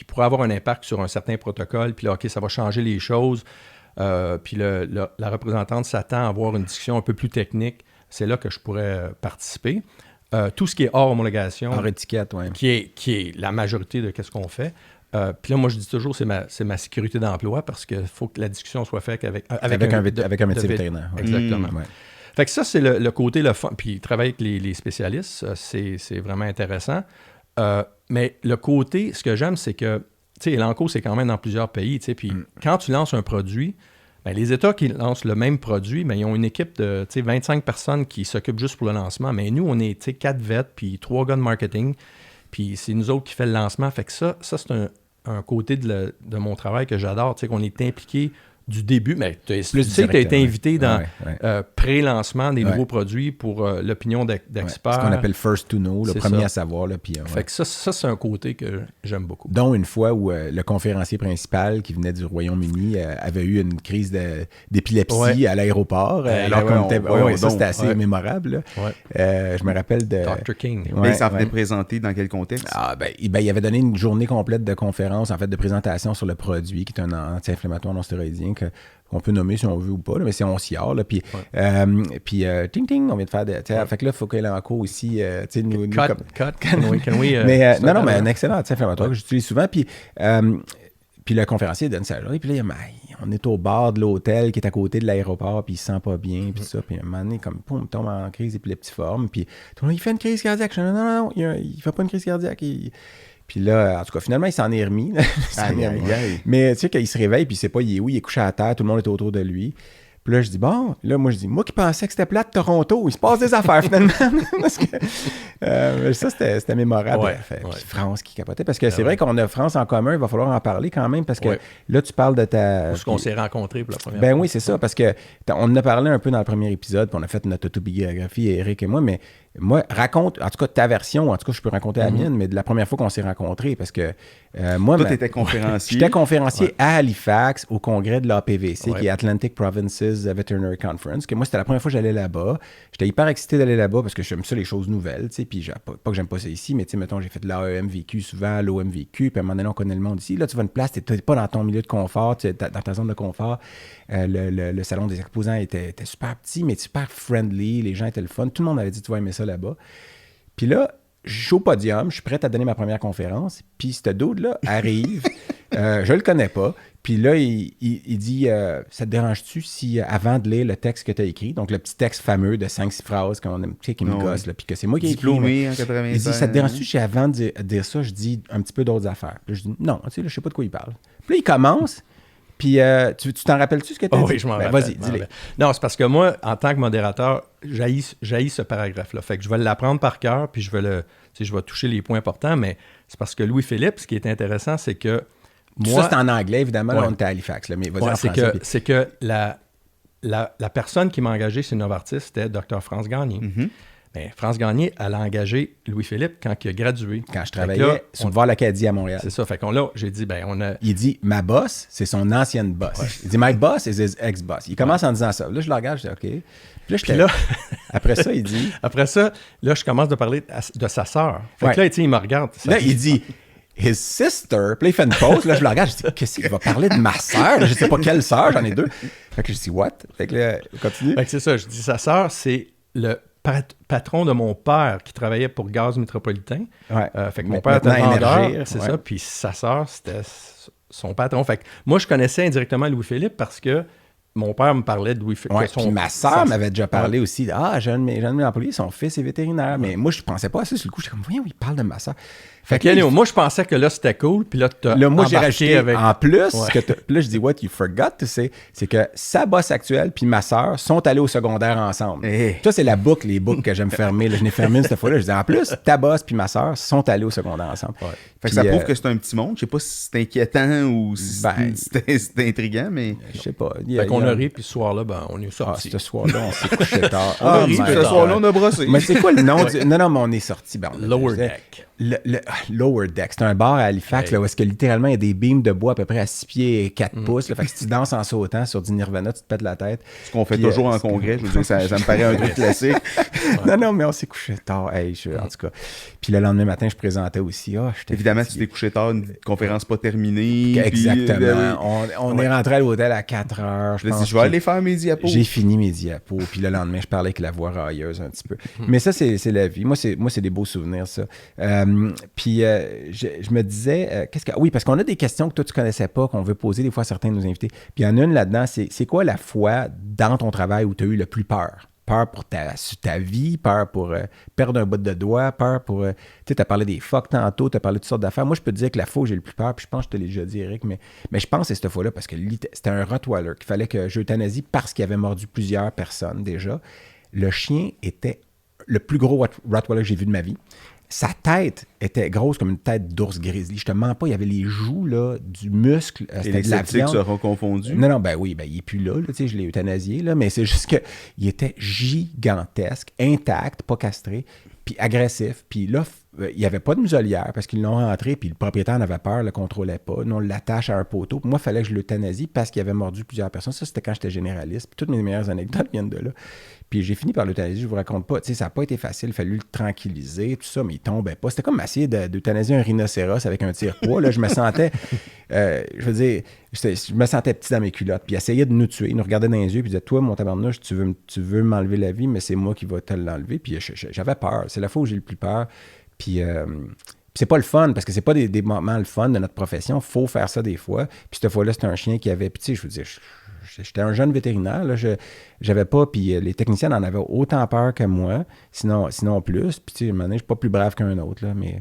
pourrait avoir un impact sur un certain protocole, puis là, OK, ça va changer les choses, puis la représentante s'attend à avoir une discussion un peu plus technique, c'est là que je pourrais participer. Tout ce qui est hors homologation, hors étiquette, qui est la majorité de ce qu'on fait. Puis là, moi, je dis toujours, c'est ma sécurité d'emploi parce qu'il faut que la discussion soit faite avec un médecin vétérinaire. Exactement. Fait que ça, c'est le côté, le fun. Puis travailler avec les spécialistes, c'est vraiment intéressant. Mais le côté, ce que j'aime, c'est que, tu sais, Elanco, c'est quand même dans plusieurs pays, tu sais. Puis quand tu lances un produit, bien, les États qui lancent le même produit, bien, ils ont une équipe de 25 personnes qui s'occupent juste pour le lancement. Mais nous, on est 4 vets, puis 3 gars de marketing. Puis c'est nous autres qui fait le lancement. Fait que ça c'est un côté de mon travail que j'adore, tu sais, qu'on est impliqué du début. Mais tu sais que tu as été invité dans pré-lancement des nouveaux produits pour l'opinion d'experts. Ce qu'on appelle first to know, le premier à savoir. Là, puis, fait que ça, c'est un côté que j'aime beaucoup. Dont une fois où le conférencier principal qui venait du Royaume-Uni avait eu une crise d'épilepsie à l'aéroport. Alors qu'on était... ça, c'était assez mémorable. Je me rappelle de... Dr. King. Mais il s'en venait présenter dans quel contexte? Il avait donné une journée complète de conférence, en fait, de présentation sur le produit, qui est un anti-inflammatoire non stéroïdien qu'on peut nommer si on veut ou pas, là, mais c'est on s'y a, là, puis ting ting, on vient de faire fait que là, il faut qu'il y ait encore aussi, tu sais, nous can we mais non, mais un excellent anti-inflammatoire que j'utilise souvent, puis le conférencier donne sa journée, puis là, on est au bar de l'hôtel qui est à côté de l'aéroport, puis il se sent pas bien, puis ça, puis à un moment donné, comme, poum, il tombe en crise épileptiforme, puis tout le monde, il fait une crise cardiaque. Je dis, non, il fait pas une crise cardiaque, Puis là, en tout cas, finalement, il s'en est remis. Mais tu sais, quand il se réveille, puis il sait pas, il est où, il est couché à terre, tout le monde est autour de lui. Puis là, je dis, moi qui pensais que c'était plate Toronto, il se passe des affaires finalement. Parce que ça, c'était mémorable. Puis France qui capotait. Parce que c'est vrai qu'on a France en commun, il va falloir en parler quand même. Parce que là, tu parles de ta. Parce qu'on s'est rencontrés pour la première fois. Ben oui, c'est ça. Parce que on en a parlé un peu dans le premier épisode, puis on a fait notre autobiographie, Eric et moi, mais Moi, raconte, en tout cas, ta version, en tout cas, je peux raconter la mienne, mais de la première fois qu'on s'est rencontrés, parce que moi... Toi, t'étais conférencier. J'étais conférencier à Halifax, au congrès de l'APVC, qui est Atlantic Provinces Veterinary Conference, que moi, c'était la première fois que j'allais là-bas. J'étais hyper excité d'aller là-bas parce que j'aime ça, les choses nouvelles, tu sais, puis pas que j'aime pas ça ici, mais tu sais, mettons, j'ai fait de l'AEMVQ souvent, l'OMVQ, puis à un moment donné, on connaît le monde ici. Là, tu vas à une place, t'es pas dans ton milieu de confort, tu es dans ta zone de confort. Le salon des exposants était super petit, mais super friendly, les gens étaient le fun. Tout le monde avait dit, tu vas aimer ça là-bas. Puis là, je suis au podium, je suis prêt à donner ma première conférence, puis ce dude-là arrive, je le connais pas, puis là, il dit, ça te dérange-tu si, avant de lire le texte que tu as écrit, donc le petit texte fameux de 5-6 phrases qu'on aime, tu sais, qui me gosse, là, puis que c'est moi qui ai écrit. Diplômé en 85. Il dit, ça te dérange-tu si avant de dire ça, je dis un petit peu d'autres affaires? Puis là, je dis, non, tu sais, là, je sais pas de quoi il parle. Puis là, il commence... Puis, tu t'en rappelles-tu ce que tu as dit? Oui, je m'en rappelle. Vas-y, dis-le. Non, c'est parce que moi, en tant que modérateur, j'haïs ce paragraphe-là. Fait que je vais l'apprendre par cœur, puis je vais toucher les points importants, mais c'est parce que Louis-Philippe, ce qui est intéressant, c'est que moi... Ça, c'est en anglais, évidemment, là, on était à Halifax, là, mais vas-y en français. C'est que la personne qui m'a engagé, c'est Novartis, c'était Dr. France Gagné. Mm-hmm. Bien, France Gagné, elle a engagé Louis-Philippe quand il a gradué. Quand je travaillais sur le Boulevard L'Acadie à Montréal. C'est ça. Fait qu'on là, j'ai dit, ben on a... Il dit, ma boss, c'est son ancienne boss. Ouais. Il dit, my boss is his ex-boss. Il commence en disant ça. Là, je le regarde, je dis, OK. Puis là, après ça, il dit... Après ça, là, je commence de parler de sa sœur. Fait que là, il me regarde. Là, il dit... His sister. Puis là, il fait une pause. Là, je le regarde. Je dis, qu'est-ce qu'il va parler de ma sœur? Je ne sais pas quelle sœur, j'en ai deux. Fait que je dis, what? Fait que là, continue. Fait que c'est ça. Je dis, sa sœur, c'est le patron de mon père qui travaillait pour Gaz Métropolitain. Ouais. Fait que mon père était vendeur, c'est ça. Puis sa sœur, c'était son patron. Fait que moi, je connaissais indirectement Louis-Philippe parce que mon père me parlait de Louis-Philippe. Ouais, puis ma sœur m'avait déjà parlé aussi. Ah, j'ai un de mes employés, son fils est vétérinaire. Mais moi, je pensais pas à ça sur le coup. J'étais comme, voyons, il parle de ma sœur. Fait que moi, je pensais que là, c'était cool. Puis là, moi, j'ai rajouté avec... en plus, puis là, je dis, what you forgot to say, c'est que sa boss actuelle puis ma sœur sont allés au secondaire ensemble. Ça, c'est la boucle, les boucles que j'aime fermer. Là, je n'ai fermé une cette fois-là. Je dis, en plus, ta boss puis ma sœur sont allés au secondaire ensemble. Ouais. Fait que ça prouve que c'est un petit monde. Je sais pas si c'est inquiétant ou si c'est intriguant, mais... Je sais pas. Fait qu'on a ri, puis ce soir-là, ben, on est sorti. Ce soir-là, on s'est couché tard. On a ri, puis ce soir-là, on a brossé. Mais c'est quoi le nom du... Non, mais on est sorti. Lower Deck. Le Lower Deck. C'est un bar à Halifax là, où est-ce que littéralement il y a des beams de bois à peu près à 6 pieds et 4 pouces. Là, fait que si tu danses en sautant sur du Nirvana, tu te pètes la tête. Ce qu'on fait toujours en congrès. Je veux dire, ça me paraît un truc classique. Non, mais on s'est couché tard. En tout cas. Puis le lendemain matin, je présentais aussi. Évidemment, tu t'es couché tard, une conférence pas terminée. Exactement. On est rentré à l'hôtel à 4 heures. Je vais aller faire mes diapos. J'ai fini mes diapos. Puis le lendemain, je parlais avec la voix railleuse un petit peu. Mais ça, c'est la vie. Moi, c'est des beaux souvenirs, ça. Puis je me disais, oui, parce qu'on a des questions que toi, tu connaissais pas, qu'on veut poser des fois à certains de nos invités. Puis il y en a une là-dedans, c'est quoi la fois dans ton travail où tu as eu le plus peur? Peur pour ta vie, peur pour perdre un bout de doigt, peur pour... tu sais, tu as parlé des phoques tantôt, tu as parlé de toutes sortes d'affaires. Moi, je peux te dire que la fois où j'ai le plus peur, puis je pense que je te l'ai déjà dit, Eric, mais je pense que c'est cette fois-là parce que c'était un Rottweiler qu'il fallait que j'euthanasie parce qu'il avait mordu plusieurs personnes déjà. Le chien était le plus gros Rottweiler que j'ai vu de ma vie. Sa tête était grosse comme une tête d'ours grizzly. Je te mens pas, il y avait les joues là, du muscle. C'était de la viande. Seront confondus. Non, il n'est plus là, je l'ai euthanasié, là, mais c'est juste qu'il était gigantesque, intact, pas castré, puis agressif. Puis là, il n'y avait pas de muselière parce qu'ils l'ont rentré, puis le propriétaire en avait peur, ne le contrôlait pas. Nous, on l'attache à un poteau. Puis moi, il fallait que je l'euthanasie parce qu'il avait mordu plusieurs personnes. Ça, c'était quand j'étais généraliste. Puis toutes mes meilleures anecdotes viennent de là. Puis j'ai fini par l'euthanasier, je vous raconte pas. Tu sais, ça n'a pas été facile, il a fallu le tranquilliser, tout ça, mais il tombait pas. C'était comme essayer d'euthanasier un rhinocéros avec un tire-poids. Là, je me sentais, je me sentais petit dans mes culottes. Puis il essayait de nous tuer. Il nous regardait dans les yeux, puis il disait, toi, mon tabarnouche, tu veux m'enlever la vie, mais c'est moi qui vais te l'enlever. Puis j'avais peur. C'est la fois où j'ai le plus peur. Puis c'est pas le fun, parce que c'est pas des moments le fun de notre profession. Il faut faire ça des fois. Puis cette fois-là, c'était un chien qui avait... Puis tu sais, je veux dire... J'étais un jeune vétérinaire, là, j'avais pas, puis les techniciens en avaient autant peur que moi, sinon plus. Puis, tu sais, à un moment donné, je suis pas plus brave qu'un autre, là, mais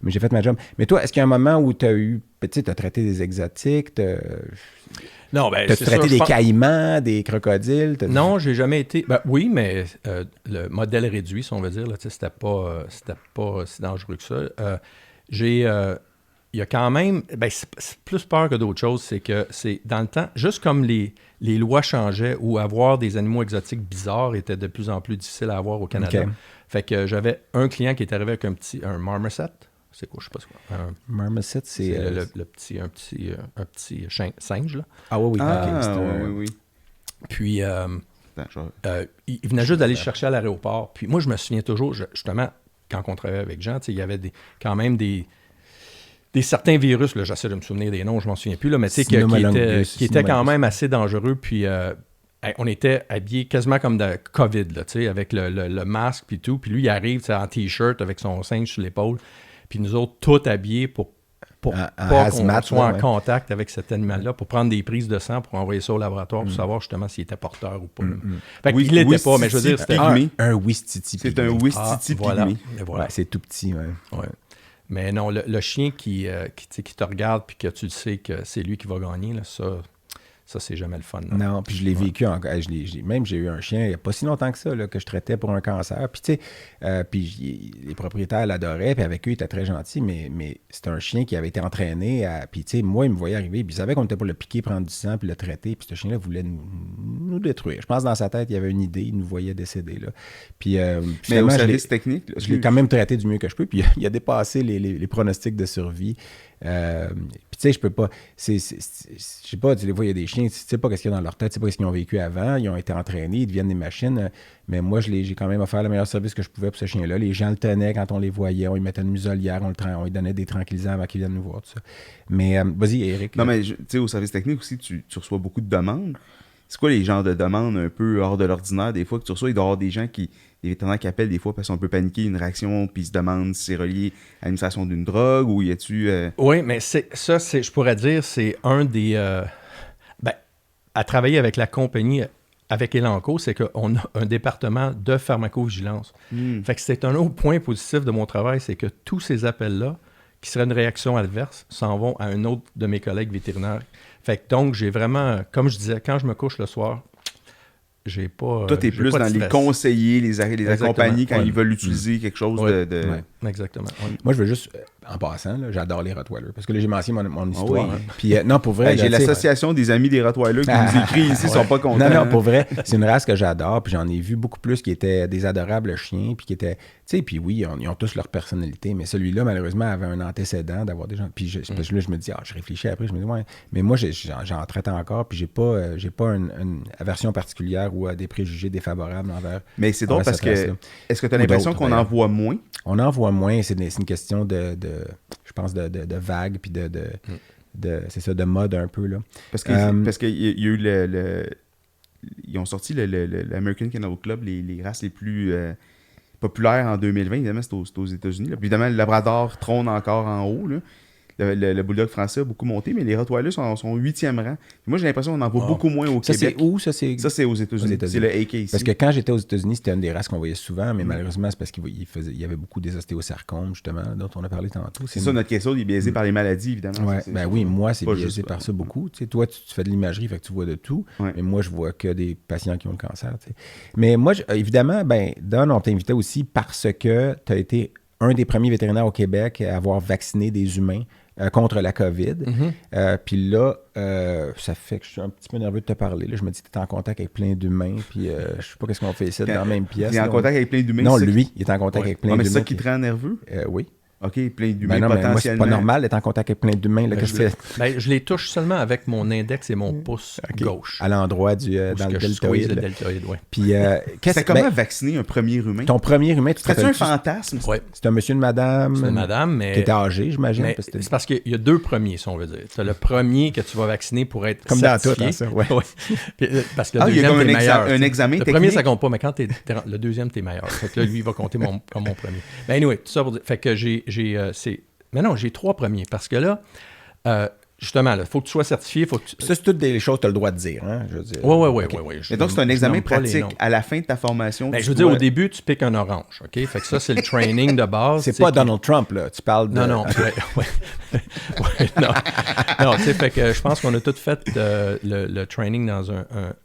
j'ai fait ma job. Mais toi, est-ce qu'il y a un moment où tu as eu, tu sais, tu as traité des exotiques, non, ben, t'as traité des caïmans, des crocodiles? Non, j'ai jamais été... Ben, oui, mais le modèle réduit, si on veut dire, là, c'était pas si dangereux que ça. Il y a quand même... Ben, c'est plus peur que d'autres choses, c'est que c'est dans le temps, juste comme les lois changeaient ou avoir des animaux exotiques bizarres était de plus en plus difficile à avoir au Canada. Okay. Fait que j'avais un client qui est arrivé avec un marmoset. C'est quoi, je sais pas ce quoi. Marmoset, c'est un petit singe, là. Ah oui, oui. Puis, il venait juste d'aller le chercher à l'aéroport. Puis moi, je me souviens toujours, justement, quand on travaillait avec Jean, il y avait quand même des certains virus, là, j'essaie de me souvenir des noms, je m'en souviens plus, là, mais qui étaient quand même assez dangereux. Puis on était habillés quasiment comme de COVID, là, avec le masque puis tout. Puis lui, il arrive en T-shirt avec son singe sur l'épaule. Puis nous autres, tout habillés pour pas qu'on soit en contact avec cet animal-là, pour prendre des prises de sang, pour envoyer ça au laboratoire, pour savoir justement s'il était porteur ou pas. Fait qu'il l'était pas, mais je veux dire, c'était un Ouistiti pygmée. C'est un Ouistiti pygmée. Voilà. Ouais, c'est tout petit, ouais. Mais non, le chien qui te regarde puis que tu le sais que c'est lui qui va gagner, là, ça, c'est jamais le fun. Là. Non, puis je l'ai vécu encore. Même, j'ai eu un chien il n'y a pas si longtemps que ça, là, que je traitais pour un cancer. Puis, tu sais, les propriétaires l'adoraient, puis avec eux, ils étaient très gentils, mais c'était un chien qui avait été entraîné. Puis, tu sais, moi, il me voyait arriver, puis ils savaient qu'on était pour le piquer, prendre du sang, puis le traiter. Puis, ce chien-là voulait nous détruire. Je pense que dans sa tête, il y avait une idée, il nous voyait décéder. Là. Puis, mais au service technique, je l'ai quand même traité du mieux que je peux, puis il a dépassé les pronostics de survie. Puis tu sais, je peux pas, je sais pas, des fois il y a des chiens, tu sais pas qu'est-ce qu'il y a dans leur tête, tu sais pas qu'est-ce qu'ils ont vécu avant, ils ont été entraînés, ils deviennent des machines, mais moi j'ai quand même offert le meilleur service que je pouvais pour ce chien-là. Les gens le tenaient quand on les voyait, on lui mettait une muselière, on lui donnait des tranquillisants avant qu'ils viennent nous voir, tout ça. Mais vas-y Eric. Non mais tu sais, au service technique aussi, tu reçois beaucoup de demandes. C'est quoi les genres de demandes un peu hors de l'ordinaire des fois que tu reçois? Il doit y avoir des gens des vétérinaires qui appellent des fois parce qu'on peut paniquer une réaction puis ils se demandent si c'est relié à l'administration d'une drogue ou y a-tu... Oui, mais je pourrais dire, c'est un des... à travailler avec la compagnie, avec Elanco, c'est qu'on a un département de pharmacovigilance. Fait que c'est un autre point positif de mon travail, c'est que tous ces appels-là, qui seraient une réaction adverse, s'en vont à un autre de mes collègues vétérinaires. Fait que donc, j'ai vraiment, comme je disais, quand je me couche le soir, j'ai pas. Toi, t'es plus dans les conseillers, les accompagner quand ils veulent utiliser quelque chose de... Ouais. Exactement. Moi, je veux juste, en passant, là, j'adore les Rottweilers. Parce que là, j'ai mentionné mon histoire. Oui. Puis, non, pour vrai. J'ai l'association des amis des Rottweilers qui nous écrit ici, ils sont pas contents. Non, pour vrai, c'est une race que j'adore. Puis j'en ai vu beaucoup plus qui étaient des adorables chiens. Puis qui étaient. Tu sais, puis oui, ils ont tous leur personnalité. Mais celui-là, malheureusement, avait un antécédent d'avoir des gens. Puis parce que là, je me dis, je réfléchis après, je me dis, ouais. Mais moi, j'en traite encore. Puis j'ai pas une aversion particulière ou des préjugés défavorables envers. Mais c'est drôle parce que. Est-ce que tu as l'impression qu'on en voit moins? On en voit moins. C'est une question je pense, de vagues, puis c'est ça, de mode un peu, là. Parce qu'il y a eu ils ont sorti l'American Kennel Club, les races les plus populaires en 2020. Évidemment, c'est aux États-Unis. Là. Puis évidemment, le Labrador trône encore en haut, là. Le Bulldog français a beaucoup monté, mais les Rottweilers sont 8e rang. Puis moi, j'ai l'impression qu'on en voit beaucoup moins au Québec. C'est où? Ça, c'est aux États-Unis. C'est le AK ici. Parce que quand j'étais aux États-Unis, c'était une des races qu'on voyait souvent, mais malheureusement, c'est parce qu'il y avait beaucoup des ostéosarcomes, justement, dont on a parlé tantôt. C'est ça, notre question est biaisé par les maladies, évidemment. Ouais, oui, moi, c'est biaisé par ça beaucoup. Tu sais, toi, tu fais de l'imagerie, fait que tu vois de tout, mais moi, je vois que des patients qui ont le cancer. Tu sais. Mais moi, évidemment, Don, on t'invitait aussi parce que tu as été un des premiers vétérinaires au Québec à avoir vacciné des humains contre la COVID. Puis là, ça fait que je suis un petit peu nerveux de te parler. Là. Je me dis que tu es en contact avec plein d'humains, puis je sais pas qu'est-ce qu'on fait ici dans la même pièce. Tu es en contact avec plein d'humains? Non, lui, il est en contact avec plein d'humains. Mais c'est ça qui te rend nerveux? Oui. OK, plein d'humains potentiellement. Moi, c'est pas normal d'être en contact avec plein d'humains. Là, je les touche seulement avec mon index et mon pouce gauche. À l'endroit dans le deltoïde. Le deltoïde, oui. Puis, c'est comment vacciner un premier humain? Ton premier humain, tu te rappelles? C'est un fantasme? Oui. C'est un monsieur, une madame. C'est une madame, mais... Qui était âgée, j'imagine. C'est parce qu'il y a deux premiers, si on veut dire. Tu as le premier que tu vas vacciner pour être comme certifié. Dans tout, hein, ça, ouais. Parce que le deuxième, t'es meilleur. Un examen technique. Le premier, ça compte pas, mais quand le deuxième, t'es meilleur. Fait que là, lui, il va compter comme mon premier. Mais anyway, tout ça pour dire... Fait que mais non, j'ai 3 premiers parce que là, justement, il faut que tu sois certifié. Ça, c'est toutes des choses que tu as le droit de dire. Hein, je veux dire. Oui. Et donc, c'est un examen pratique à la fin de ta formation. Je veux dire, au début, tu piques un orange. OK? Fait que ça, c'est le training de base. C'est pas Donald Trump, là. Tu parles de. Non. Non, tu sais, fait que je pense qu'on a tout fait le training dans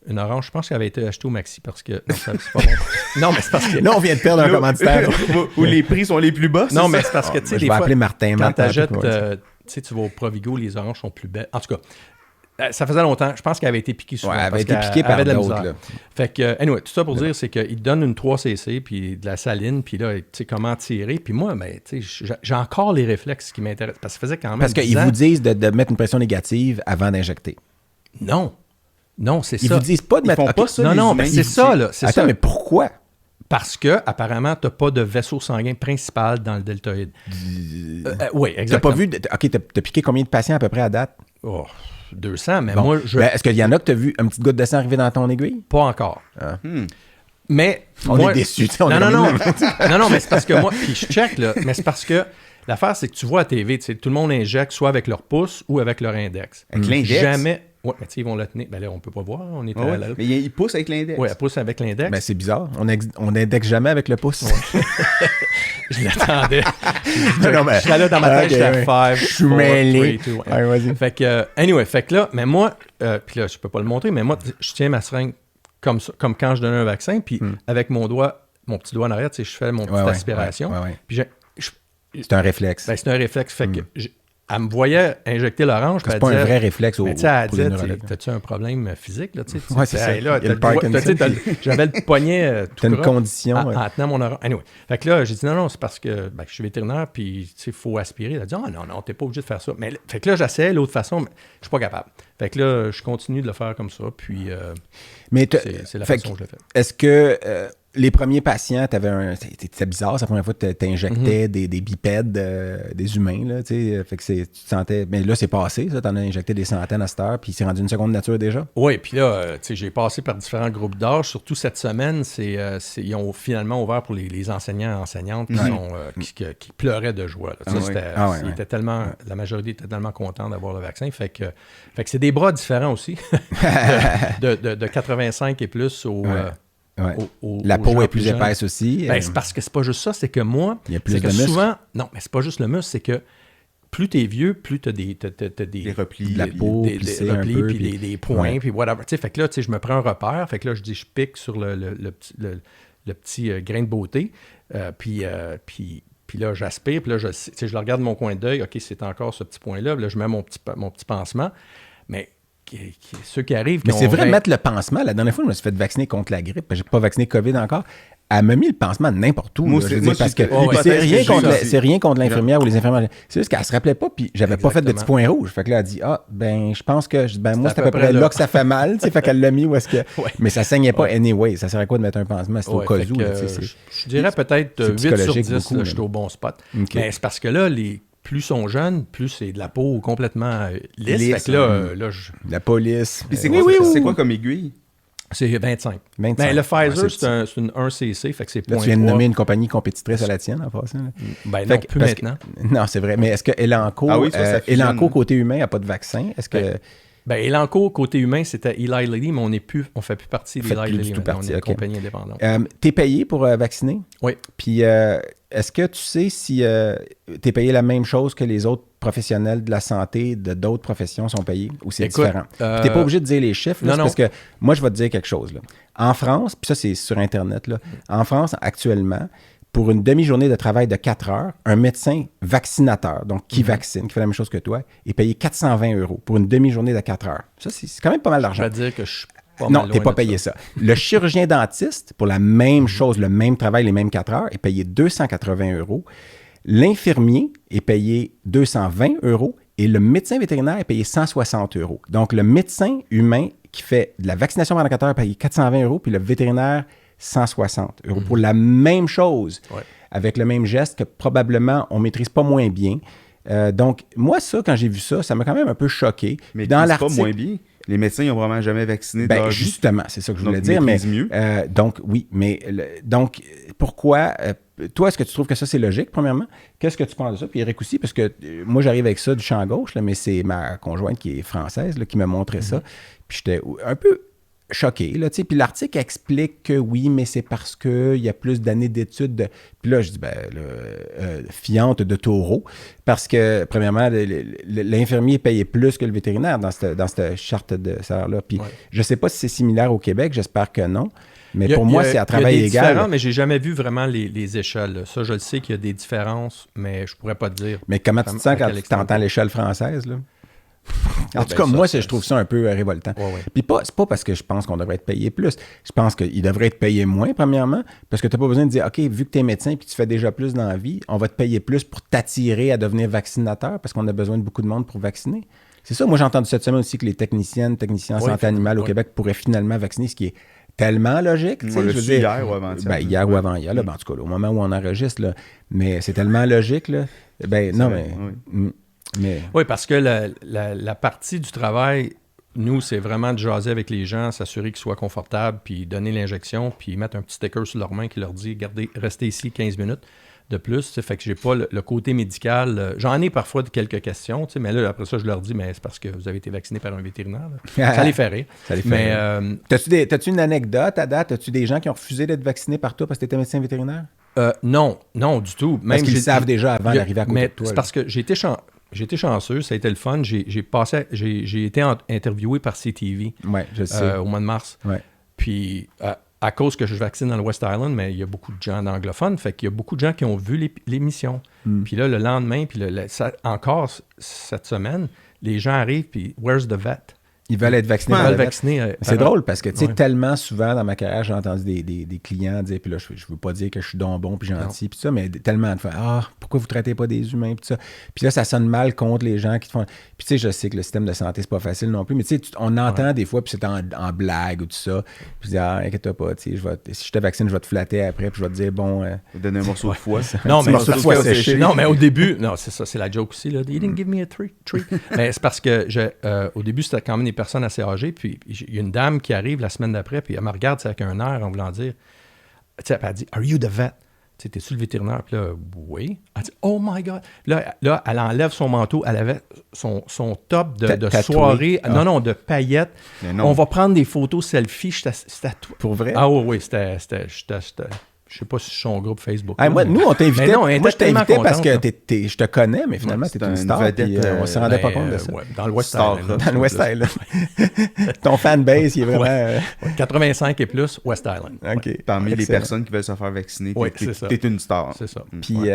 une orange. Je pense qu'elle avait été achetée au Maxi parce que. Non, c'est pas bon. Non, mais c'est parce que. Là, on vient de perdre un commanditaire. Où les prix sont les plus bas. Non, mais c'est parce que, tu sais, je vais appeler Martin. Quand tu achètes. sais, tu vas au Provigo, les oranges sont plus belles. En tout cas, ça faisait longtemps. Je pense qu'elle avait été piquée souvent. Ouais, elle avait été piquée par d'autres. Là. Fait que, anyway, tout ça pour dire, c'est qu'il te donne une 3cc, puis de la saline, puis là, tu sais, comment tirer. Puis moi, ben, tu sais, j'ai encore les réflexes qui m'intéressent. Parce que ça faisait quand même. Parce qu'ils vous disent de mettre une pression négative avant d'injecter. Non. Non, c'est ça. Ils vous disent pas de mettre... Ils font pas ça, Non, mais c'est ça, là. Attends, mais pourquoi? Parce que, apparemment, tu n'as pas de vaisseau sanguin principal dans le deltoïde. Oui, exactement. T'as pas vu... OK, t'as piqué combien de patients à peu près à date? Oh, 200, mais bon. moi, est-ce qu'il y en a que tu as vu une petite goutte de sang arriver dans ton aiguille? Pas encore. Ah. Mais... On est déçus. Non, mais c'est parce que moi... Puis je check, là, mais c'est parce que l'affaire, c'est que tu vois à TV, tout le monde injecte soit avec leur pouce ou avec leur index. Avec l'index? Jamais... Oui, mais tu sais, ils vont le tenir. Ben là, on peut pas voir. On est à la... Mais ils poussent avec l'index. Oui, elle pousse avec l'index. Ben, c'est bizarre. On indexe jamais avec le pouce. Ouais. Je l'attendais. Non, mais... Je suis là dans ma tête, j'étais 5, je suis mêlé. Ouais, vas-y. Fait que, anyway, fait que là, mais moi, puis là, je peux pas le montrer, mais moi, je tiens ma seringue comme ça, comme quand je donne un vaccin, puis avec mon petit doigt en arrière, tu sais, je fais mon petite aspiration. Puis c'est un réflexe. Ben, c'est un réflexe. Fait que elle me voyait injecter l'orange. C'est pas un vrai réflexe au t'as-tu un problème physique? Là, ouais, c'est ça. J'avais le poignet tout t'as une condition. En tenant mon orange. Anyway. Fait que là, j'ai dit non, c'est parce que je suis vétérinaire, puis il faut aspirer. Elle a dit non, t'es pas obligé de faire ça. Mais, fait que là, j'essaie l'autre façon, mais je suis pas capable. Fait que là, je continue de le faire comme ça, puis c'est la façon que je le fais. Est-ce que... les premiers patients, c'était bizarre, c'est la première fois que tu injectais des bipèdes, des humains, là, tu sais, fait que tu te sentais... Mais là, c'est passé, ça, t'en as injecté des centaines à cette heure, puis c'est rendu une seconde nature déjà? Oui, puis là, tu sais, j'ai passé par différents groupes d'âge, surtout cette semaine, ils ont finalement ouvert pour les enseignants et enseignantes qui pleuraient de joie. Là. La majorité était tellement contente d'avoir le vaccin, fait que c'est des bras différents aussi, de 85 et plus au... la peau est plus épaisse aussi. Ben, c'est parce que c'est pas juste ça, c'est que moi, il y a plus de muscles. Souvent, non, mais c'est pas juste le muscle, c'est que plus t'es vieux, plus t'as des replis, de la peau, des replis, puis des points, puis whatever. Fait que là, tu sais, je me prends un repère, fait que là, je dis, je pique sur le petit grain de beauté, puis là, j'aspire, puis là, je le regarde de mon coin d'œil, OK, c'est encore ce petit point-là, puis là, je mets mon petit pansement, mais ceux qui arrivent... Mais c'est vrai, mettre le pansement, la dernière fois, je me suis fait vacciner contre la grippe, j'ai pas vacciné COVID encore, elle m'a mis le pansement n'importe où. Moi, parce que c'est rien contre l'infirmière ou les infirmières. C'est juste qu'elle se rappelait pas, puis j'avais pas fait de petits points rouges. Fait que là, elle a dit, je pense que, moi, c'est à peu près là que ça fait mal, tu sais, fait qu'elle l'a mis où est-ce que... Mais ça saignait pas anyway. Ça sert à quoi de mettre un pansement? C'est au cas où. Je dirais peut-être 8 sur 10, je suis au bon spot. Mais c'est parce que là, plus ils sont jeunes, plus c'est de la peau complètement lisse. Fait que là, la peau lisse. Puis c'est quoi comme aiguille? C'est 25. Ben, le Pfizer, c'est une 1cc, fait que c'est 0.3. Tu viens de nommer une compagnie compétitrice à la tienne en passant. Ben non, plus maintenant. Non, c'est vrai. Mais est-ce que Elanco, côté humain, n'a pas de vaccin? Est-ce que... Ben, Elanco, côté humain, c'était Eli Lilly, mais on ne fait plus partie d'Eli Lilly. On est une compagnie indépendante. T'es payé pour vacciner? Oui. Puis, est-ce que tu sais si t'es payé la même chose que les autres professionnels de la santé de d'autres professions sont payés ou c'est différent? T'es pas obligé de dire les chiffres, là, parce que moi, je vais te dire quelque chose. Là. En France, puis ça, c'est sur Internet, là, en France, actuellement, pour une demi-journée de travail de 4 heures, un médecin vaccinateur, donc qui vaccine, qui fait la même chose que toi, est payé 420 € pour une demi-journée de 4 heures. Ça, c'est quand même pas mal d'argent. Je veux dire que je suis pas non, tu n'es pas payé ça. Le chirurgien dentiste, pour la même chose, le même travail, les mêmes 4 heures, est payé 280 €. L'infirmier est payé 220 € et le médecin vétérinaire est payé 160 €. Donc, le médecin humain qui fait de la vaccination pendant 4 heures est payé 420 € puis le vétérinaire 160 € pour la même chose, avec le même geste que probablement on ne maîtrise pas moins bien. Donc, moi, ça, quand j'ai vu ça, ça m'a quand même un peu choqué. Mais dans l'article, pas moins bien. Les médecins, ils n'ont vraiment jamais vacciné de leur vie. Justement, c'est ça que je voulais dire. Mais, mieux. Donc, oui. Mais donc, pourquoi... toi, est-ce que tu trouves que ça, c'est logique, premièrement? Qu'est-ce que tu penses de ça? Puis Eric aussi, parce que moi, j'arrive avec ça du champ gauche, là, mais c'est ma conjointe qui est française là, qui m'a montré ça. Puis j'étais un peu... choqué. Là, puis l'article explique que oui, mais c'est parce qu'il y a plus d'années d'études. Puis là, je dis, fiante de taureau, parce que, premièrement, l'infirmier payait plus que le vétérinaire dans cette charte de salaire-là. Puis je ne sais pas si c'est similaire au Québec, j'espère que non. Mais pour moi, c'est à travail égal. Il y a des différences, mais j'ai jamais vu vraiment les échelles. Là. Ça, je le sais qu'il y a des différences, mais je pourrais pas te dire. Mais comment tu te sens quand tu entends l'échelle française, là? En tout cas, moi, je trouve ça un peu révoltant. Ouais. Puis c'est pas parce que je pense qu'on devrait être payé plus. Je pense qu'il devrait être payé moins, premièrement, parce que tu n'as pas besoin de dire, OK, vu que tu es médecin et tu fais déjà plus dans la vie, on va te payer plus pour t'attirer à devenir vaccinateur parce qu'on a besoin de beaucoup de monde pour vacciner. C'est ça. Moi, j'ai entendu cette semaine aussi que les techniciens en santé animale au Québec pourraient finalement vacciner, ce qui est tellement logique. Je veux dire, hier ou avant-hier. Hier ou avant-hier, là, en tout cas, là, au moment où on enregistre. Là, mais c'est tellement logique. Là. Oui, parce que la partie du travail, nous, c'est vraiment de jaser avec les gens, s'assurer qu'ils soient confortables, puis donner l'injection, puis mettre un petit sticker sur leur main qui leur dit « Restez ici 15 minutes de plus ». Fait que j'ai pas le côté médical. J'en ai parfois quelques questions, mais là, après ça, je leur dis « Mais c'est parce que vous avez été vacciné par un vétérinaire. » Ça les fait rire. T'as-tu une anecdote à date? As-tu des gens qui ont refusé d'être vaccinés par toi parce que tu étais médecin vétérinaire? Non, du tout. Même parce qu'ils le savent déjà avant d'arriver à côté de toi. C'est parce que j'ai été chanceux, ça a été le fun. J'ai été interviewé par CTV je sais. au mois de mars. Ouais. Puis, à cause que je vaccine dans le West Island, mais il y a beaucoup de gens anglophones, fait qu'il y a beaucoup de gens qui ont vu l'émission. Puis là, le lendemain, puis encore cette semaine, les gens arrivent, puis « Where's the vet? » Ils veulent être vaccinés. Ils veulent vacciner. C'est drôle parce que, tu sais, tellement souvent dans ma carrière, j'ai entendu des clients dire, puis là, je veux pas dire que je suis donc bon puis gentil, puis ça, mais tellement de fois, pourquoi vous traitez pas des humains, puis ça. Puis là, ça sonne mal contre les gens qui te font. Puis tu sais, je sais que le système de santé, c'est pas facile non plus, mais tu sais, on entend des fois, puis c'est en blague ou tout ça. Puis je dis, inquiète-toi pas, tu sais, si je te vaccine, je vais te flatter après, puis je vais te dire, bon. Donner un morceau de foie. Non, mais au début, non, c'est ça, c'est la joke aussi, là. You didn't give me a treat. Mais c'est parce que au début, c'était quand même des personnes assez âgées, puis il y a une dame qui arrive la semaine d'après, puis elle me regarde avec un air en voulant dire, tu sais, elle dit « Are you the vet? » Tu sais, t'es-tu le vétérinaire? Puis là, oui. Elle dit « Oh my God! » Là, elle enlève son manteau, elle avait son top de soirée, non, de paillettes. On va prendre des photos selfie, je tatoué. Pour vrai? Ah oui, c'était je sais pas si je suis son groupe Facebook. Nous, on t'invitait. Moi, je t'invitais parce que je te connais, mais finalement, t'es une star. On se rendait pas compte de ça. Dans le West Island. Dans le West Island. Ton fanbase, il est vraiment... 85 et plus, West Island. OK. Parmi les personnes qui veulent se faire vacciner, t'es une star. C'est ça. Puis,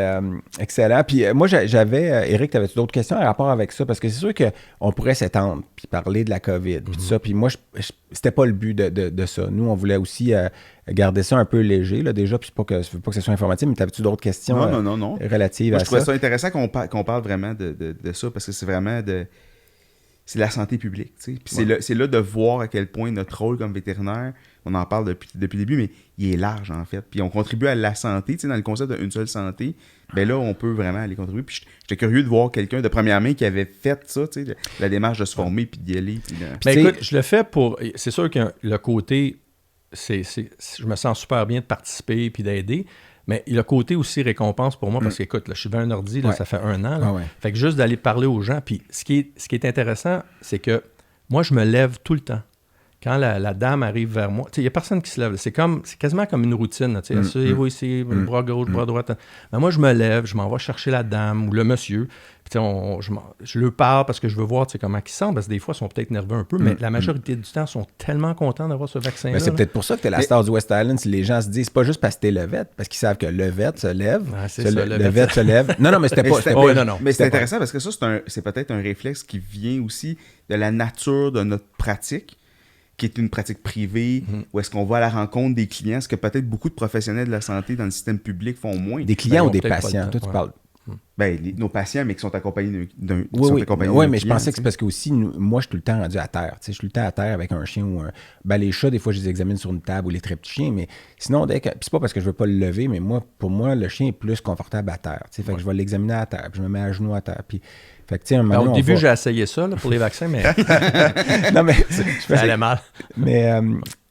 excellent. Puis, moi, j'avais... Eric, t'avais-tu d'autres questions en rapport avec ça? Parce que c'est sûr qu'on pourrait s'étendre, puis parler de la COVID, puis tout ça. Puis moi, c'était pas le but de ça. Nous, on voulait aussi... garder ça un peu léger, là, déjà, puis je veux pas que ce soit informatif, mais t'avais-tu d'autres questions non. relatives à ça? Je trouvais ça intéressant qu'on parle vraiment de ça, parce que c'est vraiment c'est la santé publique, tu sais. Puis c'est là de voir à quel point notre rôle comme vétérinaire, on en parle depuis le début, mais il est large, en fait. Puis on contribue à la santé, tu sais, dans le concept d'une seule santé, ben là, on peut vraiment aller contribuer. Puis j'étais curieux de voir quelqu'un de première main qui avait fait ça, tu sais, la démarche de se former, puis d'y aller. Mais écoute, je le fais pour... C'est sûr que le côté... je me sens super bien de participer puis d'aider, mais le côté aussi récompense pour moi, parce qu'écoute, là, je suis devant un ordi, là, ça fait 1 an. Là, fait que juste d'aller parler aux gens, puis ce qui est intéressant, c'est que moi, je me lève tout le temps. Quand la dame arrive vers moi, il n'y a personne qui se lève. C'est quasiment comme une routine. Asseyez-vous ici, bras gauche, bras droit. Mais moi, je me lève, je m'en vais chercher la dame ou le monsieur. Puis je leur parle parce que je veux voir comment ils sentent. Parce que des fois, ils sont peut-être nerveux un peu, mais la majorité du temps, ils sont tellement contents d'avoir ce vaccin-là. Mais c'est peut-être pour ça que tu es la star du West Island. Si les gens se disent, c'est pas juste parce que tu es le vet, parce qu'ils savent que le vet se lève. Le vet se lève. Non, mais c'était pas. Mais c'est intéressant parce que ça, c'est peut-être un réflexe qui vient aussi de la nature de notre pratique, qui est une pratique privée, où est-ce qu'on va à la rencontre des clients, ce que peut-être beaucoup de professionnels de la santé dans le système public font moins. Des clients ou des patients? Toi, tu parles... nos patients, mais qui sont accompagnés d'un Oui, mais je pensais que c'est parce que aussi, moi, je suis tout le temps rendu à terre. Je suis tout le temps à terre avec un chien ou un... les chats, des fois, je les examine sur une table ou les très petits chiens, mais sinon, puis c'est pas parce que je veux pas le lever, mais pour moi, le chien est plus confortable à terre. Fait que je vais l'examiner à terre, puis je me mets à genoux à terre, puis... Fait que, au début, j'ai essayé ça là, pour les vaccins, mais non, mais ça allait mal. Mais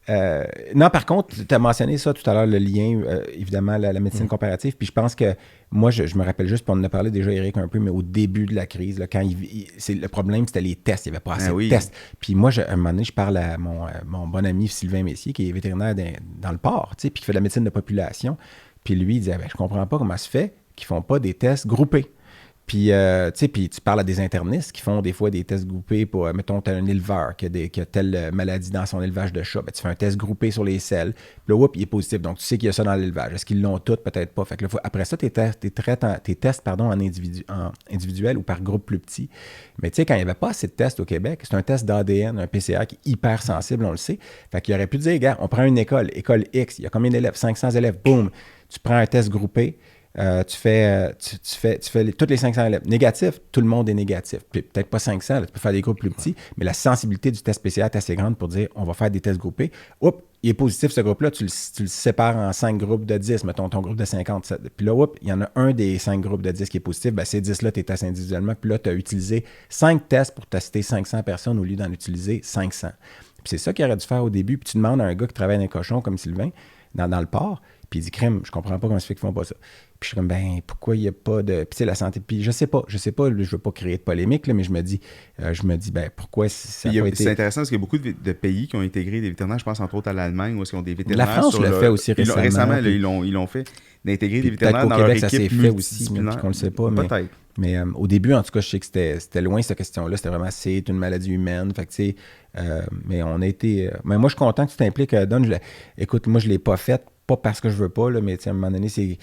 Non, par contre, tu as mentionné ça tout à l'heure, le lien, évidemment, la médecine comparative. Puis je pense que, moi, je me rappelle juste, puis on en a parlé déjà, Eric, un peu, mais au début de la crise, là, quand le problème, c'était les tests. Il n'y avait pas assez de tests. Puis moi, à un moment donné, je parle à mon bon ami Sylvain Messier, qui est vétérinaire dans le port, puis qui fait de la médecine de population. Puis lui, il disait, je comprends pas comment ça se fait qu'ils font pas des tests groupés. Puis, puis tu parles à des internistes qui font des fois des tests groupés pour, mettons, tu as un éleveur qui a telle maladie dans son élevage de chat. Tu fais un test groupé sur les selles. Puis là, il est positif. Donc, tu sais qu'il y a ça dans l'élevage. Est-ce qu'ils l'ont toutes? Peut-être pas. Fait que là, après ça, tes tests en individuel ou par groupe plus petit. Mais tu sais, quand il n'y avait pas assez de tests au Québec, c'est un test d'ADN, un PCR qui est hyper sensible, on le sait. Fait qu'il aurait pu dire, gars, on prend une école X, il y a combien d'élèves? 500 élèves. Boum! Tu prends un test groupé. Tu fais tous les 500 élèves. Négatif, tout le monde est négatif. Peut-être pas 500, là, tu peux faire des groupes plus petits, mais la sensibilité du test PCR est assez grande pour dire on va faire des tests groupés. Oups, il est positif ce groupe-là, tu le sépares en 5 groupes de 10, mettons ton groupe de 50. Puis là, oups, il y en a un des 5 groupes de 10 qui est positif. Ben, ces 10-là, tu les testes individuellement. Puis là, tu as utilisé 5 tests pour tester 500 personnes au lieu d'en utiliser 500. Puis c'est ça qu'il aurait dû faire au début. Puis tu demandes à un gars qui travaille dans les cochons comme Sylvain, dans le port, puis il dit crème, je comprends pas comment ça fait qu'ils font pas ça. Puis je suis comme, pourquoi il n'y a pas de. Puis tu sais, la santé. Puis je sais pas, je veux pas créer de polémique, là, mais je me dis, pourquoi ça n'a pas été. C'est intéressant parce qu'il y a beaucoup de pays qui ont intégré des vétérinaires, je pense entre autres à l'Allemagne, où ils ont des vétérinaires. La France l'a fait aussi récemment. Récemment, ils l'ont fait, d'intégrer des vétérinaires dans Québec, leur équipe. Ça s'est fait aussi, mais qu'on le sait pas. Peut-être. Mais au début, en tout cas, je sais que c'était loin cette question-là. C'était vraiment, c'est une maladie humaine. Fait que, tu sais, mais on a été. Mais moi, je suis content que tu t'impliques, Don. Écoute, moi, je ne l'ai pas faite, pas parce que je veux pas, là, mais à un moment donné, c'est.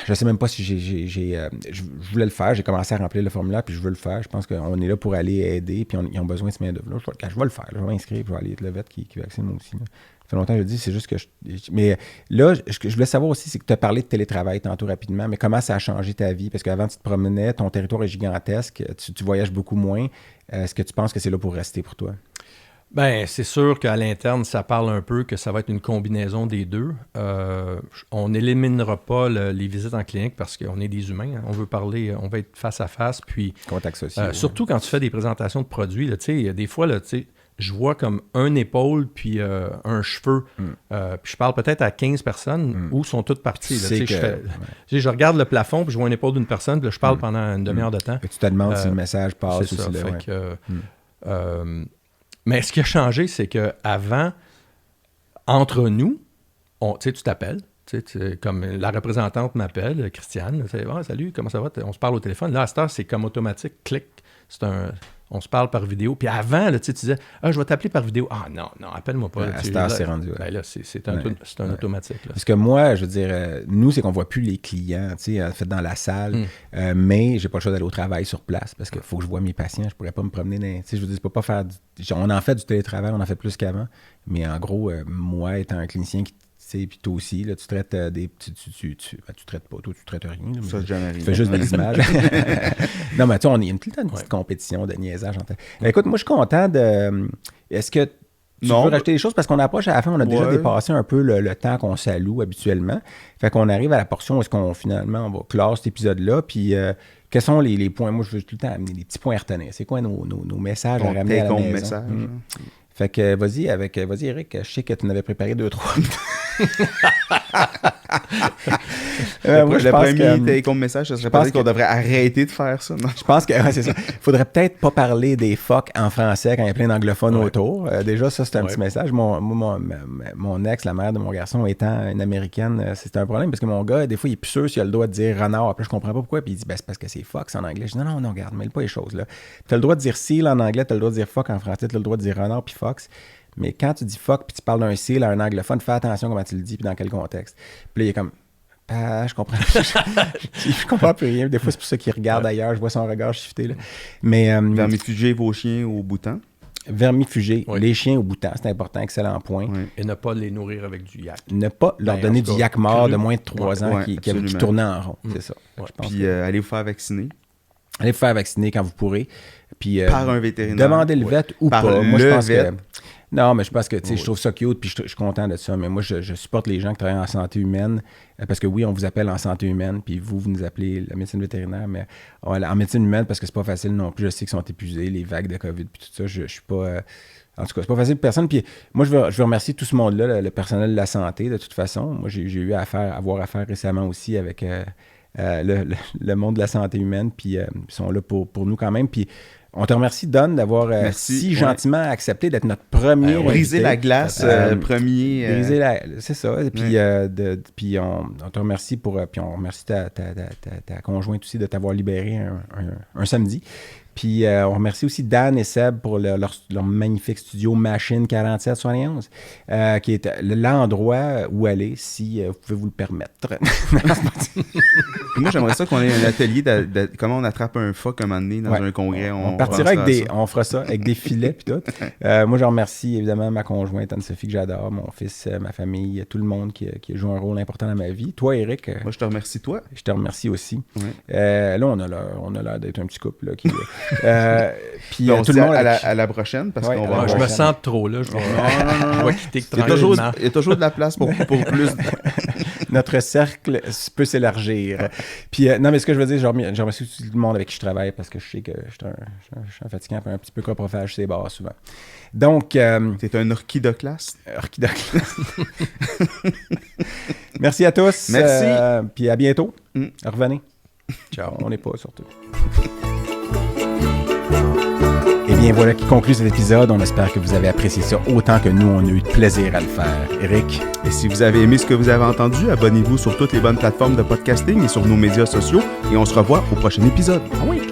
Je sais même pas si je voulais le faire. J'ai commencé à remplir le formulaire, puis je veux le faire. Je pense qu'on est là pour aller aider, puis ils ont besoin de ce main-d'œuvre-là. Je vais le faire. Je vais m'inscrire, je vais aller être le vet qui vaccine moi aussi. Là. Ça fait longtemps que je le dis, c'est juste que mais là, ce que je voulais savoir aussi, c'est que tu as parlé de télétravail tantôt rapidement, mais comment ça a changé ta vie? Parce qu'avant, tu te promenais, ton territoire est gigantesque, tu voyages beaucoup moins. Est-ce que tu penses que c'est là pour rester pour toi? Bien, c'est sûr qu'à l'interne, ça parle un peu que ça va être une combinaison des deux. On n'éliminera pas les visites en clinique parce qu'on est des humains. Hein. On veut parler, on va être face à face. Puis, contact social. Surtout quand tu fais des présentations de produits. Là, des fois, là, je vois comme un épaule puis un cheveu. Puis je parle peut-être à 15 personnes où sont toutes parties. Là, je regarde le plafond puis je vois une épaule d'une personne puis là, je parle pendant une demi-heure de temps. Et tu te demandes si le message passe ou si mais ce qui a changé, c'est qu'avant, entre nous, tu t'appelles, comme la représentante m'appelle, Christiane, salut, comment ça va? On se parle au téléphone. Là, à cette heure, c'est comme automatique, clic, on se parle par vidéo. Puis avant, là, tu disais, je vais t'appeler par vidéo. Ah non, appelle-moi pas. À cette heure, c'est rendu. Là, c'est un automatique. Là. Parce que moi, je veux dire, nous, c'est qu'on ne voit plus les clients, fait dans la salle, mais j'ai pas le choix d'aller au travail sur place parce qu'il faut que je voie mes patients. Je pourrais pas me promener dans. Je veux dire, je peux pas faire. On en fait du télétravail, on en fait plus qu'avant. Mais en gros, moi, étant un clinicien qui. Puis toi aussi, là, tu traites des. Tu traites pas, toi, tu traites rien. Là, ça, jamais rien. Tu fais juste des images. Non, mais tu sais, on est tout le temps une petite compétition de niaisage. Écoute, moi, je suis content de. Est-ce que tu veux rajouter des choses? Parce qu'on approche à la fin, on a déjà dépassé un peu le temps qu'on s'alloue habituellement. Fait qu'on arrive à la portion où est-ce qu'on finalement on va clore cet épisode-là. Puis quels sont les points? Moi, je veux tout le temps amener des petits points à retenir. C'est quoi nos messages à ramener à la maison? Message. Fait que vas-y, Eric, je sais que tu en avais préparé 2-3. Le premier take-home message, ça serait peut-être qu'on devrait arrêter de faire ça. Non? Je pense que c'est ça. Il faudrait peut-être pas parler des phoques en français quand il y a plein d'anglophones autour. Déjà, ça, c'est un petit message. Mon ex, la mère de mon garçon, étant une Américaine, c'est un problème parce que mon gars, des fois, il est plus sûr s'il a le droit de dire renard. Après, je comprends pas pourquoi. Puis il dit, c'est parce que c'est fox en anglais. Je dis, non, regarde, mêle pas les choses. Tu as le droit de dire seal en anglais, tu as le droit de dire phoque en français, tu as le droit de dire renard puis fox. Mais quand tu dis fuck puis tu parles d'un seal à un anglophone, fais attention comment tu le dis puis dans quel contexte. Puis là, il est comme je comprends. Je comprends plus rien. Des fois, c'est pour ça qu'il regarde ailleurs. Je vois son regard shifté. Là. Mais vermifuger vos chiens au bouton. Vermifuger les chiens au bouton, c'est important, excellent point. Oui. Et ne pas les nourrir avec du yak. Ne pas leur donner du yak mort de moins de 3 ans qui tournait en rond. C'est ça. Puis allez vous faire vacciner. Allez vous faire vacciner quand vous pourrez. Puis, par un vétérinaire. Demandez le vet ou par pas. Moi, je pense que. Non, mais je pense que, je trouve ça cute, puis je suis content de ça. Mais moi, je supporte les gens qui travaillent en santé humaine, parce que oui, on vous appelle en santé humaine, puis vous nous appelez la médecine vétérinaire, mais en médecine humaine, parce que c'est pas facile non plus. Je sais qu'ils sont épuisés, les vagues de COVID, puis tout ça. Je suis pas... en tout cas, c'est pas facile pour personne. Puis moi, je veux remercier tout ce monde-là, le personnel de la santé, de toute façon. Moi, j'ai eu avoir affaire récemment aussi avec le monde de la santé humaine, puis ils sont là pour nous quand même. Puis on te remercie, Don, d'avoir si gentiment accepté d'être notre premier briser la glace, premier... Briser c'est ça. Et puis, puis on te remercie puis on remercie ta conjointe aussi de t'avoir libéré un samedi. Puis on remercie aussi Dan et Seb pour leur magnifique studio Machine 4771, qui est l'endroit où aller si vous pouvez vous le permettre. Moi, j'aimerais ça qu'on ait un atelier de comment on attrape un phoque un moment donné dans un congrès. On partira on fera ça avec des filets puis tout. Moi, je remercie évidemment ma conjointe Anne-Sophie que j'adore, mon fils, ma famille, tout le monde qui joue un rôle important dans ma vie. Toi, Eric. Moi, je te remercie, toi. Je te remercie aussi. Ouais. Là, on a l'air d'être un petit couple là, qui... puis on tout le monde à la prochaine parce qu'on va. Je me sens trop là. Je vais quitter tranquillement. Il y a toujours de la place pour plus. Notre cercle peut s'élargir. Puis non, mais ce que je veux dire, je remercie tout le monde avec qui je travaille parce que je sais que je suis un fatigant, un petit peu coprophage, c'est barre souvent. Donc. T'es un orchidoclaste. Orchidoclaste. Merci à tous. Merci. Puis à bientôt. Revenez. Ciao. On n'est pas surtout. Et bien voilà qui conclut cet épisode. On espère que vous avez apprécié ça autant que nous, on a eu de plaisir à le faire. Eric? Et si vous avez aimé ce que vous avez entendu, abonnez-vous sur toutes les bonnes plateformes de podcasting et sur nos médias sociaux. Et on se revoit au prochain épisode. Ah oui?